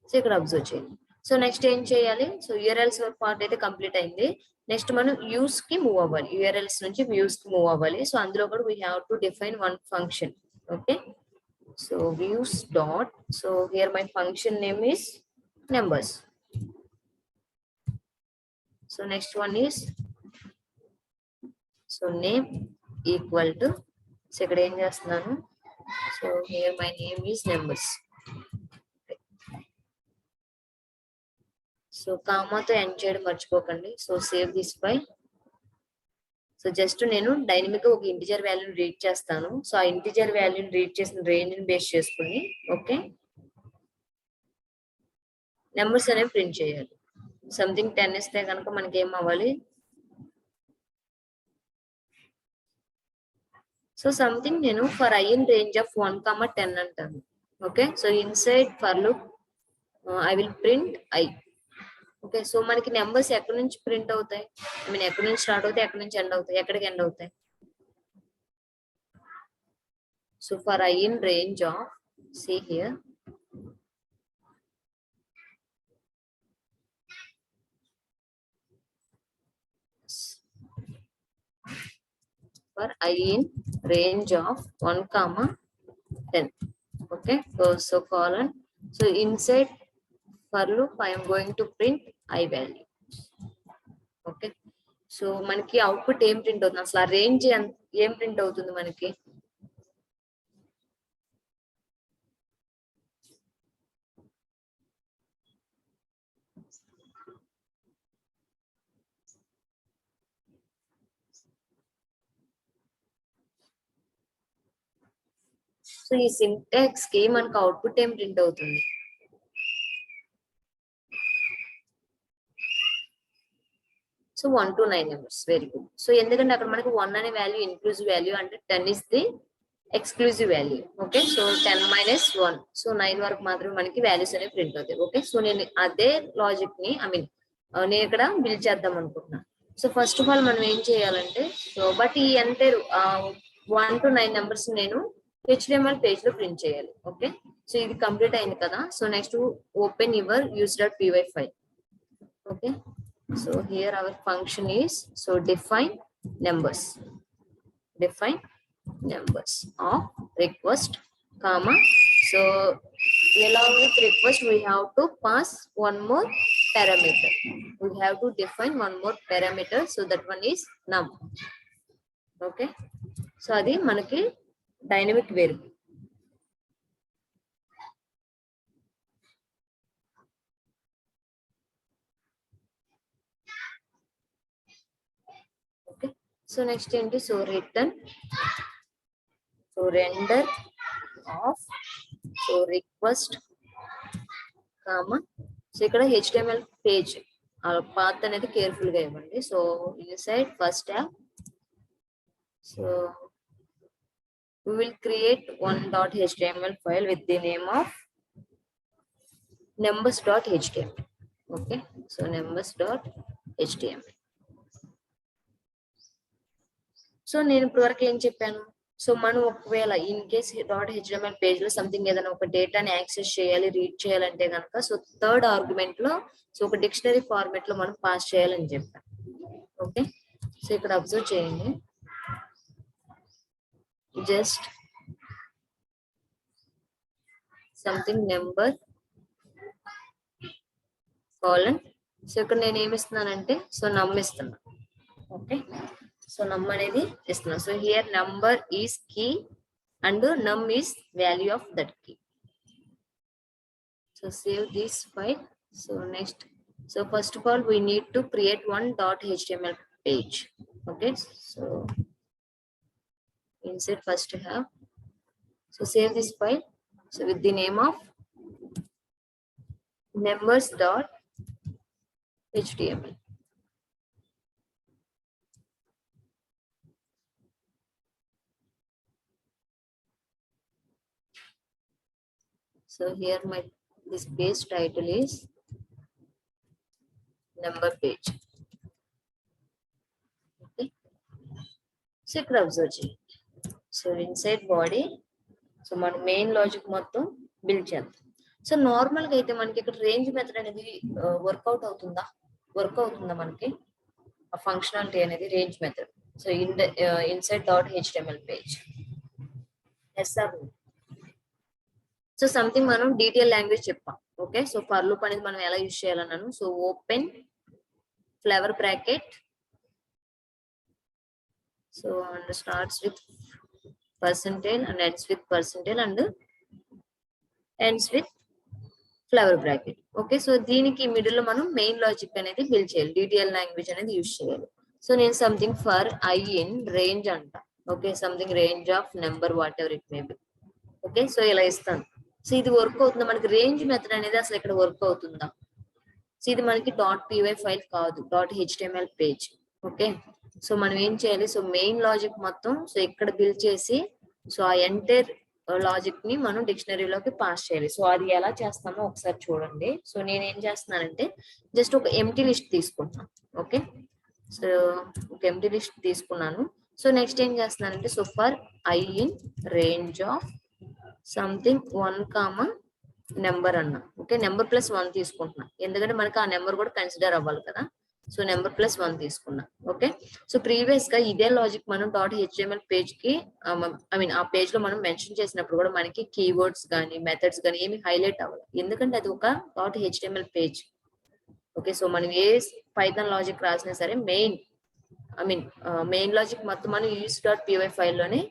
Speaker 1: So ఇక్కడ observe చేయండి. So next ఏం చేయాలి? సో URLs పార్ట్ అయితే complete అయింది. Next మనం views కి move అవ్వాలి, URLs నుంచి వ్యూస్ కి మూవ్ అవ్వాలి. సో అందులో కూడా we have to define one function. Okay, so views dot. So here my function name is numbers. So next one is, so name equal to. So ikkada em chestunnanu, so here my name is numbers. So comma to end cheyadam marchipokandi. So save this file. So just నేను dynamic గా ఒక integer వాల్యూని read చేస్తాను. So ఆ integer వాల్యూని read చేసిన range ని base చేసుకుని, ఓకే, నెంబర్స్ అనేవి ప్రింట్ చేయాలి. సంథింగ్ 10 ఇస్తే కనుక మనకి ఏం అవ్వాలి? సో సంథింగ్ నేను for i in range of 1, 10 అంటాను. Okay, so inside for loop I will print i. Okay, so మనకి నెంబర్స్ ఎక్కడి నుంచి ప్రింట్ అవుతాయి? ఐ మీన్ ఎక్కడి నుంచి స్టార్ట్ అవుతాయి, ఎక్కడి నుంచి ఎండ్ అవుతాయి, ఎక్కడికి ఎండ్ అవుతాయి? So for i in range of, see here, for I in range of 1, 10. Okay, so colon. So inside for loop I am going to print I value. Okay, so మనకి output ఏం print అవుతుంది? అసలు ఆ range ఏం print అవుతుంది మనకి? So ఈ syntax కి మనకు అవుట్పుట్ ఏం ప్రింట్ అవుతుంది? So 1 to 9 numbers. Very good. So ఎందుకంటే అక్కడ మనకి 1 అనే వాల్యూ ఇన్క్లూజివ్ వాల్యూ, అంటే 10 is the exclusive value. Okay, so 10 - 1, so 9 వరకు మాత్రమే మనకి వాల్యూస్ అనేవి ప్రింట్ అవుతాయి. ఓకే, సో నేను అదే లాజిక్ ని నేను ఇక్కడ బిల్డ్ చేద్దాం అనుకుంటున్నాను. సో ఫస్ట్ ఆఫ్ ఆల్ మనం ఏం చేయాలంటే, సో బట్ ఈ ఎంటైర్ 1 to 9 నెంబర్స్ నేను HTML పేజ్ లో ప్రింట్ చేయాలి. ఓకే, సో ఇది కంప్లీట్ అయింది కదా. So next open your use.py file. Okay, so here our function is, so define numbers of request, comma. So along with request we have to pass one more parameter. We have to define one more parameter, so that one is num. Okay, so adi manaki dynamic variable. So next ఏంటి? So return, so render of, so request comma, so ఇక్కడ HTML page path అనేది careful గా ఇవ్వండి. So inside first tab, so we will create one .html file with the name of numbers.html. okay, so numbers.html. So నేను ఇప్పుడు వరకు ఏం చెప్పాను, so మనం ఒకవేళ ఇన్ కేస్ .html పేజ్ లో సంథింగ్ ఏదైనా ఒక డేటాని యాక్సెస్ చేయాలి, రీడ్ చేయాలంటే కనుక సో థర్డ్ ఆర్గ్యుమెంట్ లో సో ఒక డిక్షనరీ ఫార్మాట్ లో మనం పాస్ చేయాలని చెప్పాను. ఓకే, సో ఇక్కడ అబ్జర్వ్ చేయండి, just something number colon, so ఇక్కడ నేను ఏమి ఇస్తున్నానంటే సో నమ్ ఇస్తున్నా. ఓకే, సో నమ్ అనేది ఇస్తున్నా. So here number is key and num is value of that key. So save this file. So next, so first of all we need to create one .html page. okay, so insert first have, so save this file, so with the name of numbers.html. so here this page title is number page. okay, so ఇక్కడ observe చేయండి, so inside body, so మన main logic మొత్తం build చేద్దాం. So normal గా అయితే మనకి ఇక్కడ range method అనేది వర్కౌట్ అవుతుందా మనకి ఆ ఫంక్షనాలిటీ అనేది range method. So inside .html page so something మనం డీటెయిల్ లాంగ్వేజ్ చెప్పాం. ఓకే, సో ఫర్ లూప్ అనేది మనం ఎలా యూజ్ చేయాలన్నాను. So open flower bracket, so and starts with percentile and ends with percentile and ends with flower bracket. Okay, so దీనికి middle లో మనం main logic అనేది బిల్డ్ చేయాలి, డీటెయిల్ లాంగ్వేజ్ అనేది యూజ్ చేయాలి. సో నేను something for I in range అంట. Okay, something range of number what ever it may be. Okay, so ఇలా ఇస్తాను. సో ఇది వర్క్ అవుతుందా మనకి, రేంజ్ మెథడ్ అనేది అసలు ఇక్కడ వర్క్ అవుతుందా. సో ఇది మనకి .py ఫైల్ కాదు, .html పేజ్. ఓకే, సో మనం ఏం చేయాలి, సో మెయిన్ లాజిక్ మొత్తం సో ఇక్కడ బిల్డ్ చేసి సో ఆ ఎంటైర్ లాజిక్ ని మనం డిక్షనరీలోకి పాస్ చేయాలి. సో అది ఎలా చేస్తామో ఒకసారి చూడండి. సో నేను ఏం చేస్తున్నానంటే జస్ట్ ఒక ఎంటీ లిస్ట్ తీసుకుంటున్నాను. ఓకే, సో ఒక ఎంటీ లిస్ట్ తీసుకున్నాను. సో నెక్స్ట్ ఏం చేస్తున్నానంటే so for I in range of something 1, number అన్నా. ఓకే, నెంబర్ +1 తీసుకుంటున్నా, ఎందుకంటే మనకి ఆ నెంబర్ కూడా కన్సిడర్ అవ్వాలి కదా. సో నెంబర్ +1 తీసుకున్నా. ఓకే, సో ప్రీవియస్ గా ఇదే లాజిక్ మనం .html పేజ్ కి ఆ పేజ్ లో మనం మెన్షన్ చేసినప్పుడు కూడా మనకి కీవర్డ్స్ కానీ మెథడ్స్ కానీ ఏమి హైలైట్ అవ్వాలి, ఎందుకంటే అది ఒక .html పేజ్. ఓకే, సో మనం ఏ పైథాన్ లాజిక్ రాసినా సరే మెయిన్ లాజిక్ మొత్తం మనం use.py ఫైల్ లోనే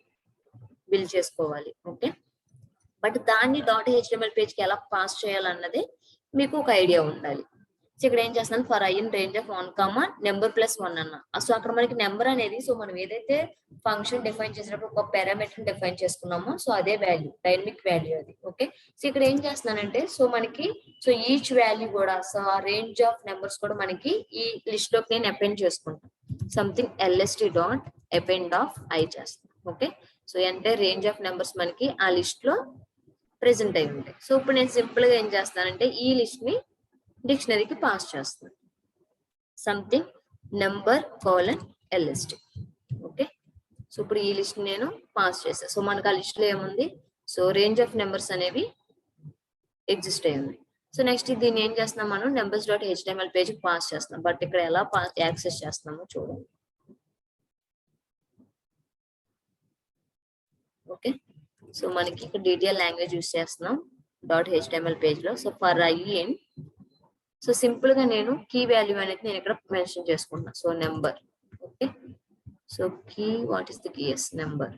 Speaker 1: బిల్డ్ చేసుకోవాలి. ఓకే, బట్ దాన్ని .html పేజ్ కి ఎలా పాస్ చేయాలన్నది మీకు ఒక ఐడియా ఉండాలి. సో ఇక్కడ ఏం చేస్తున్నాను, for I in range of 1, number +1 అన్న. సో అక్కడ మనకి నెంబర్ అనేది సో మనం ఏదైతే ఫంక్షన్ డిఫైన్ చేసినప్పుడు ఒక పారామీటర్ డిఫైన్ చేసుకున్నామో సో అదే వాల్యూ, డైనమిక్ వాల్యూ అది. ఓకే, సో ఇక్కడ ఏం చేస్తున్నానంటే సో మనకి సో ఈచ్ వాల్యూ కూడా సో ఆ రేంజ్ ఆఫ్ నెంబర్స్ కూడా మనకి ఈ లిస్ట్ లోకి నేను అపెండ్ చేసుకుంటాను. సంథింగ్ lst.append of i చేస్తాను. ఓకే, సో అంటే రేంజ్ ఆఫ్ నెంబర్స్ మనకి ఆ లిస్ట్ లో ప్రెసెంట్ అయి ఉంటాయి. సో ఇప్పుడు నేను సింపుల్ గా ఏం చేస్తానంటే ఈ లిస్ట్ ని డిక్షనరీకి పాస్ చేస్తాను, సంథింగ్ number:lst. ఓకే, సో ఇప్పుడు ఈ లిస్ట్ నేను పాస్ చేస్తాను. సో మనకు ఆ లిస్ట్ లో ఏముంది, సో రేంజ్ ఆఫ్ నెంబర్స్ అనేవి ఎగ్జిస్ట్ అయి ఉంది. సో నెక్స్ట్ దీన్ని ఏం చేస్తున్నాం, మనం numbers.html పేజ్ పాస్ చేస్తున్నాం. బట్ ఇక్కడ ఎలా యాక్సెస్ చేస్తున్నామో చూడండి. ఓకే, సో మనకి ఇక్కడ డీటెయిల్ లాంగ్వేజ్ యూస్ చేస్తున్నాం .html పేజ్ లో. So for I in, so simple గా నేను కీ వాల్యూ అనేది నేను ఇక్కడ మెన్షన్ చేసుకుంటున్నా. So number. Okay, so key what is the key, yes number.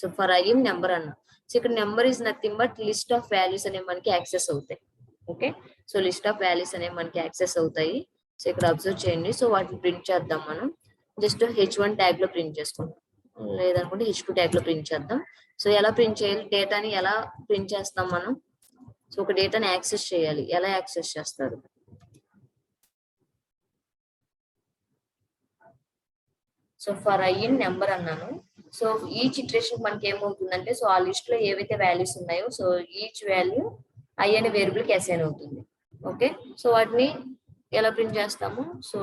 Speaker 1: So for I in number అన్న. సో ఇక్కడ number is nothing but list of values అనేవి మనకి యాక్సెస్ అవుతాయి. Okay, so list of values అనేవి మనకి access అవుతాయి. So ఇక్కడ observe చేయండి. సో వాటిని ప్రింట్ చేద్దాం మనం. జస్ట్ h1 ట్యాగ్ లో ప్రింట్ చేసుకుంటాం. లేదనుకుంటే H2 ట్యాగ్ లో ప్రింట్ చేద్దాం. సో ఎలా ప్రింట్ చేయాలి, డేటాని ఎలా ప్రింట్ చేస్తాం మనం? సో ఒక డేటాని యాక్సెస్ చేయాలి, ఎలా యాక్సెస్ చేస్తారు? So for I in number అన్నాను. సో ఈచ్ ఇటరేషన్ మనకి ఏమవుతుందంటే, సో ఆ లిస్ట్ లో ఏవైతే వాల్యూస్ ఉన్నాయో, సో ఈచ్ వాల్యూ ఐ అనే వేరియబుల్ కి అసైన్ అవుతుంది. ఓకే, సో వాటిని ఎలా ప్రింట్ చేస్తాము? So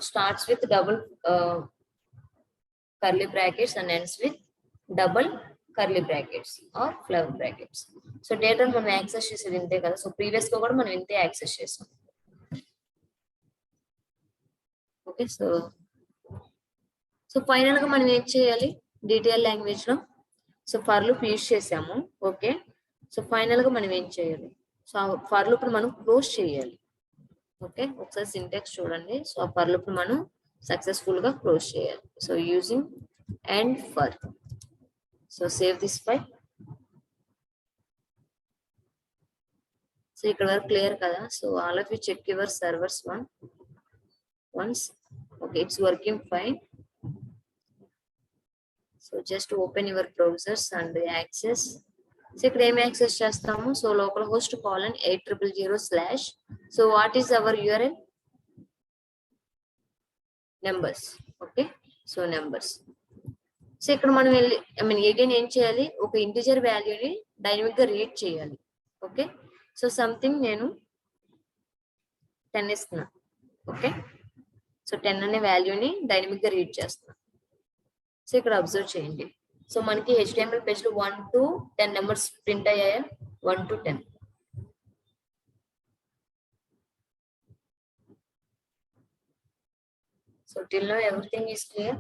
Speaker 1: starts with double curly brackets and ends with double curly brackets or flower brackets. So డేటాను మనం యాక్సెస్ చేసేది ఇంతే కదా. సో ప్రీవియస్ గా కూడా మనం ఇంతే యాక్సెస్ చేసాం. ఓకే, సో ఫైనల్ గా మనం ఏం చేయాలి డిటిఎల్ లాంగ్వేజ్ లో? సో ఫర్ లూప్ యూజ్ చేసాము. ఓకే, సో ఫైనల్ గా మనం ఏం చేయాలి? సో ఫర్ లూప్ మనం క్లోజ్ చేయాలి. ఓకే, ఒకసారి సింటాక్స్ చూడండి. సో ఆ ఫర్ లూప్ మనం సక్సెస్ఫుల్ గా క్లోజ్ చేయాలి. So using and for. So save this file. So ఇక్కడ వరకు క్లియర్ కదా? So all of you check your servers once. Okay, it's working fine. So just open your browsers and access. So ఇక్కడ ఏం access చేస్తాము? So local host colon 8000/. So what is our URL? Numbers. Okay, so numbers. So ఇక్కడ మనం వెళ్ళి again ఏం చేయాలి? ఒక integer వాల్యూని డైనమిక్ గా రీడ్ చేయాలి. ఓకే, సో సంథింగ్ నేను 10 ఇస్తున్నా. ఓకే, సో 10 అనే వాల్యూని డైనమిక్ గా రీడ్ చేస్తున్నా. సో ఇక్కడ అబ్జర్వ్ చేయండి. సో మనకి HTML పేజ్ లో 1 to 10 నెంబర్స్ ప్రింట్ అయ్యాయా? 1 to 10. So till now everything is clear.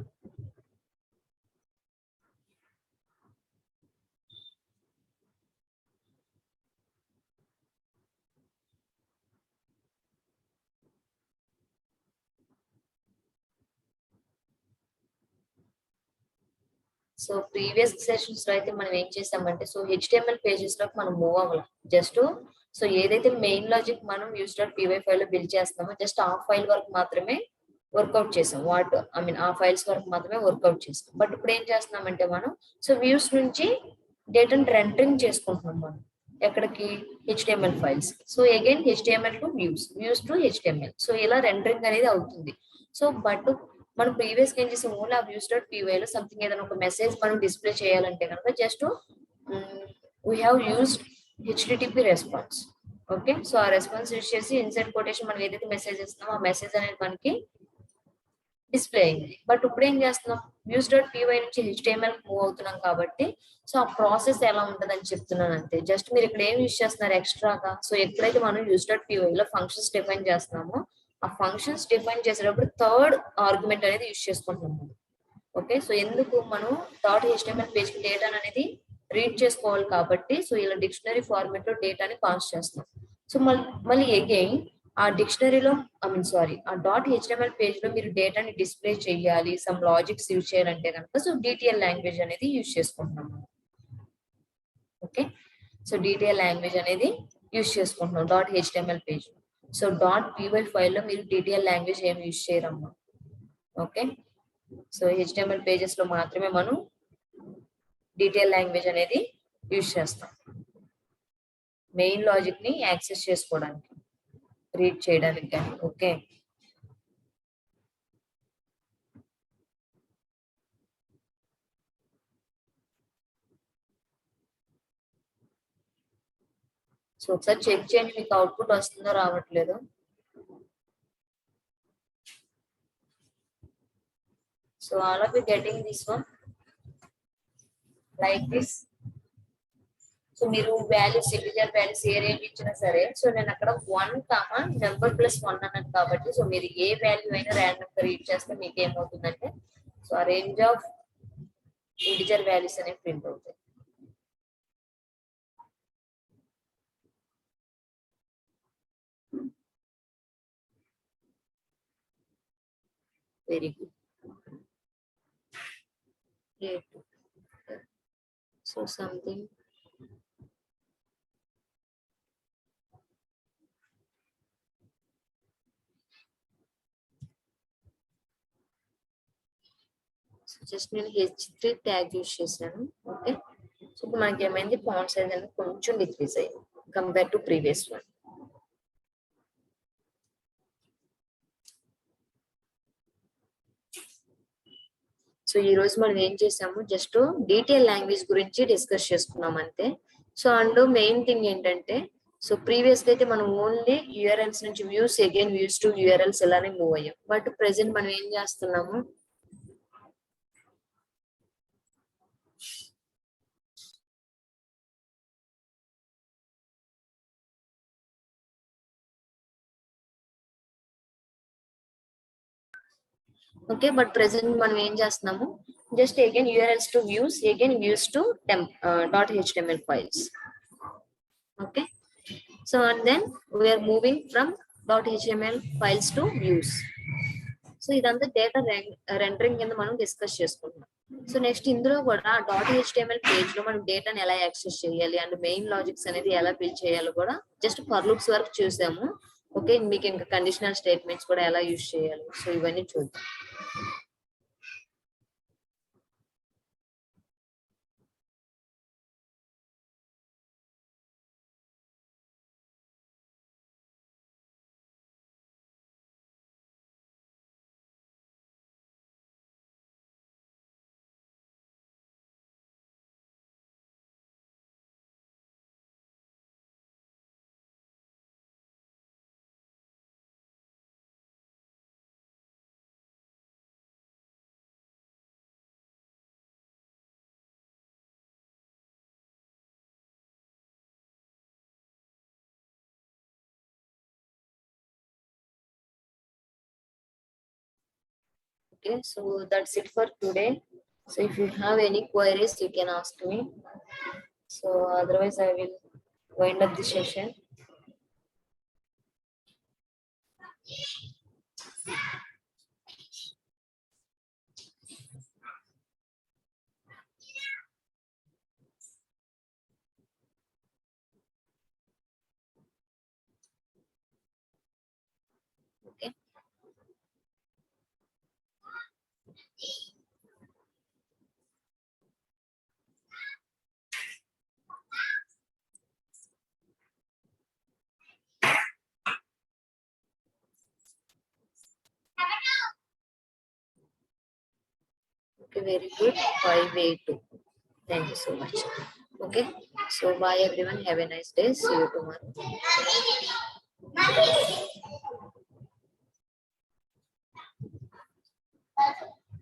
Speaker 1: So previous sessions లో అయితే మనం ఏం చేసామంటే, సో HTML పేజెస్ లోకి మనం మూవ్ అవ్వాలి. జస్ట్ సో ఏదైతే మెయిన్ లాజిక్ మనం views.py ఫైల్ లో బిల్డ్ చేస్తామో జస్ట్ ఆ ఫైల్ వరకు మాత్రమే వర్కౌట్ చేసాం. ఆ ఫైల్స్ వరకు మాత్రమే వర్కౌట్ చేస్తాం. బట్ ఇప్పుడు ఏం చేస్తున్నామంటే మనం సో వ్యూస్ నుంచి డేటాను రెండరింగ్ చేసుకుంటున్నాం మనం. ఎక్కడికి? HTML files. So again HTML to views to HTML. So ఇలా రెండరింగ్ అనేది అవుతుంది. సో బట్ మనం ప్రీవియస్ ఏం చేసాం? ఓన్లీ ఆ views.py లో సంథింగ్ ఏదైనా ఒక మెసేజ్ మనం డిస్ప్లే చేయాలంటే కనుక just we have used HTTP response. Okay, so ఆ రెస్పాన్స్ యూజ్ చేసి ఇన్సైడ్ కొటేషన్ మనం ఏదైతే మెసేజ్ ఇస్తున్నామో ఆ మెసేజ్ అనేది మనకి డిస్ప్లే అయింది. బట్ ఇప్పుడు ఏం చేస్తున్నాం? views.py నుంచి HTML మూవ్ అవుతున్నాం కాబట్టి సో ఆ ప్రాసెస్ ఎలా ఉంటది అని చెప్తున్నాను అంతే. జస్ట్ మీరు ఇక్కడ ఏం యూజ్ చేస్తున్నారు ఎక్స్ట్రాగా? సో ఎప్పుడైతే మనం views.py లో ఫంక్షన్స్ డిఫైన్ చేస్తున్నామో ఆ ఫంక్షన్స్ డిఫైన్ చేసేటప్పుడు థర్డ్ ఆర్గ్యుమెంట్ అనేది యూజ్ చేసుకుంటున్నాం. ఓకే, సో ఎందుకు మనం .html పేజ్ కి డేటా అనేది రీడ్ చేసుకోవాలి కాబట్టి సో ఇలా డిక్షనరీ ఫార్మాట్ లో డేటాని పాస్ చేస్తాం. సో మళ్ళీ అగైన్ ఆ డిక్షనరీలో ఆ .html పేజ్ లో మీరు డేటాని డిస్ప్లే చేయాలి, సమ్ లాజిక్స్ యూజ్ చేయాలంటే కనుక సో డిటిఎల్ లాంగ్వేజ్ అనేది యూజ్ చేసుకుంటున్నాం. ఓకే, సో డిటిఎల్ లాంగ్వేజ్ అనేది యూజ్ చేసుకుంటున్నాం .html page. So .py file లో మీరు డిటిఎల్ లాంగ్వేజ్ ఏమి యూజ్ చేయరమ్మా. ఓకే, సో HTML పేజెస్ లో మాత్రమే మనం డిటిఎల్ లాంగ్వేజ్ అనేది యూజ్ చేస్తాం మెయిన్ లాజిక్ ని యాక్సెస్ చేసుకోవడానికి, రీడ్ చేయడానికి కానీ. ఓకే, సో ఒకసారి చెక్ చేయండి మీకు అవుట్పుట్ వస్తుందో రావట్లేదు. So all of you getting this one like this. So మీరు వాల్యూస్ ఇంటిజర్ వాల్యూస్ ఏ రేంజ్ ఇచ్చినా సరే సో నేను అక్కడ 1 నెంబర్ +1 అన్నాను కాబట్టి సో మీరు ఏ వాల్యూ అయినా ర్యాండమ్ గా రీడ్ చేస్తే మీకు ఏమవుతుందంటే సో ఆ రేంజ్ ఆఫ్ ఇంటిజర్ వాల్యూస్ అనేవి ప్రింట్ అవుతాయి. Very good. So something so just నేను H3 ట్యాగ్ యూస్ చేశాను. ఓకే, సో ఇప్పుడు మనకి ఏమైంది, ఫాంట్ సైజ్ అనేది కొంచెం డిక్రీజ్ అయ్యింది compare to previous one. So ఈ రోజు మనం ఏం చేసాము, జస్ట్ డీటెయిల్ లాంగ్వేజ్ గురించి డిస్కస్ చేసుకున్నాం అంతే. సో అండ్ మెయిన్ థింగ్ ఏంటంటే, సో ప్రీవియస్ అయితే మనం ఓన్లీ యూఆర్ఎల్స్ నుంచి views again views to URLs ఇలానే మూవ్ అయ్యాం. బట్ ప్రెసెంట్ మనం ఏం చేస్తున్నాము, ఓకే, బట్ ప్రెసెంట్ మనం ఏం చేస్తున్నాము, just again URLs to views again views to .html files. Okay, so and then we are moving from .html files to views. So ఇదంతా data rendering కింద మనం డిస్కస్ చేసుకుంటున్నాం. సో నెక్స్ట్ ఇందులో కూడా .html page లో మనం డేటాని ఎలా యాక్సెస్ చేయాలి అండ్ మెయిన్ లాజిక్స్ అనేది ఎలా బిల్డ్ చేయాలో కూడా జస్ట్ ఫర్ లూప్స్ వరకు చూసాము. ఓకే, మీకు ఇంకా కండిషనల్ స్టేట్మెంట్స్ కూడా ఎలా యూజ్ చేయాలి, సో ఇవన్నీ చూద్దాం. Okay, so that's it for today. So if you have any queries, you can ask me. So otherwise, I will wind up the session. Okay. Okay, very good. 582. Thank you so much. Okay, so bye everyone. Have a nice day. See you tomorrow.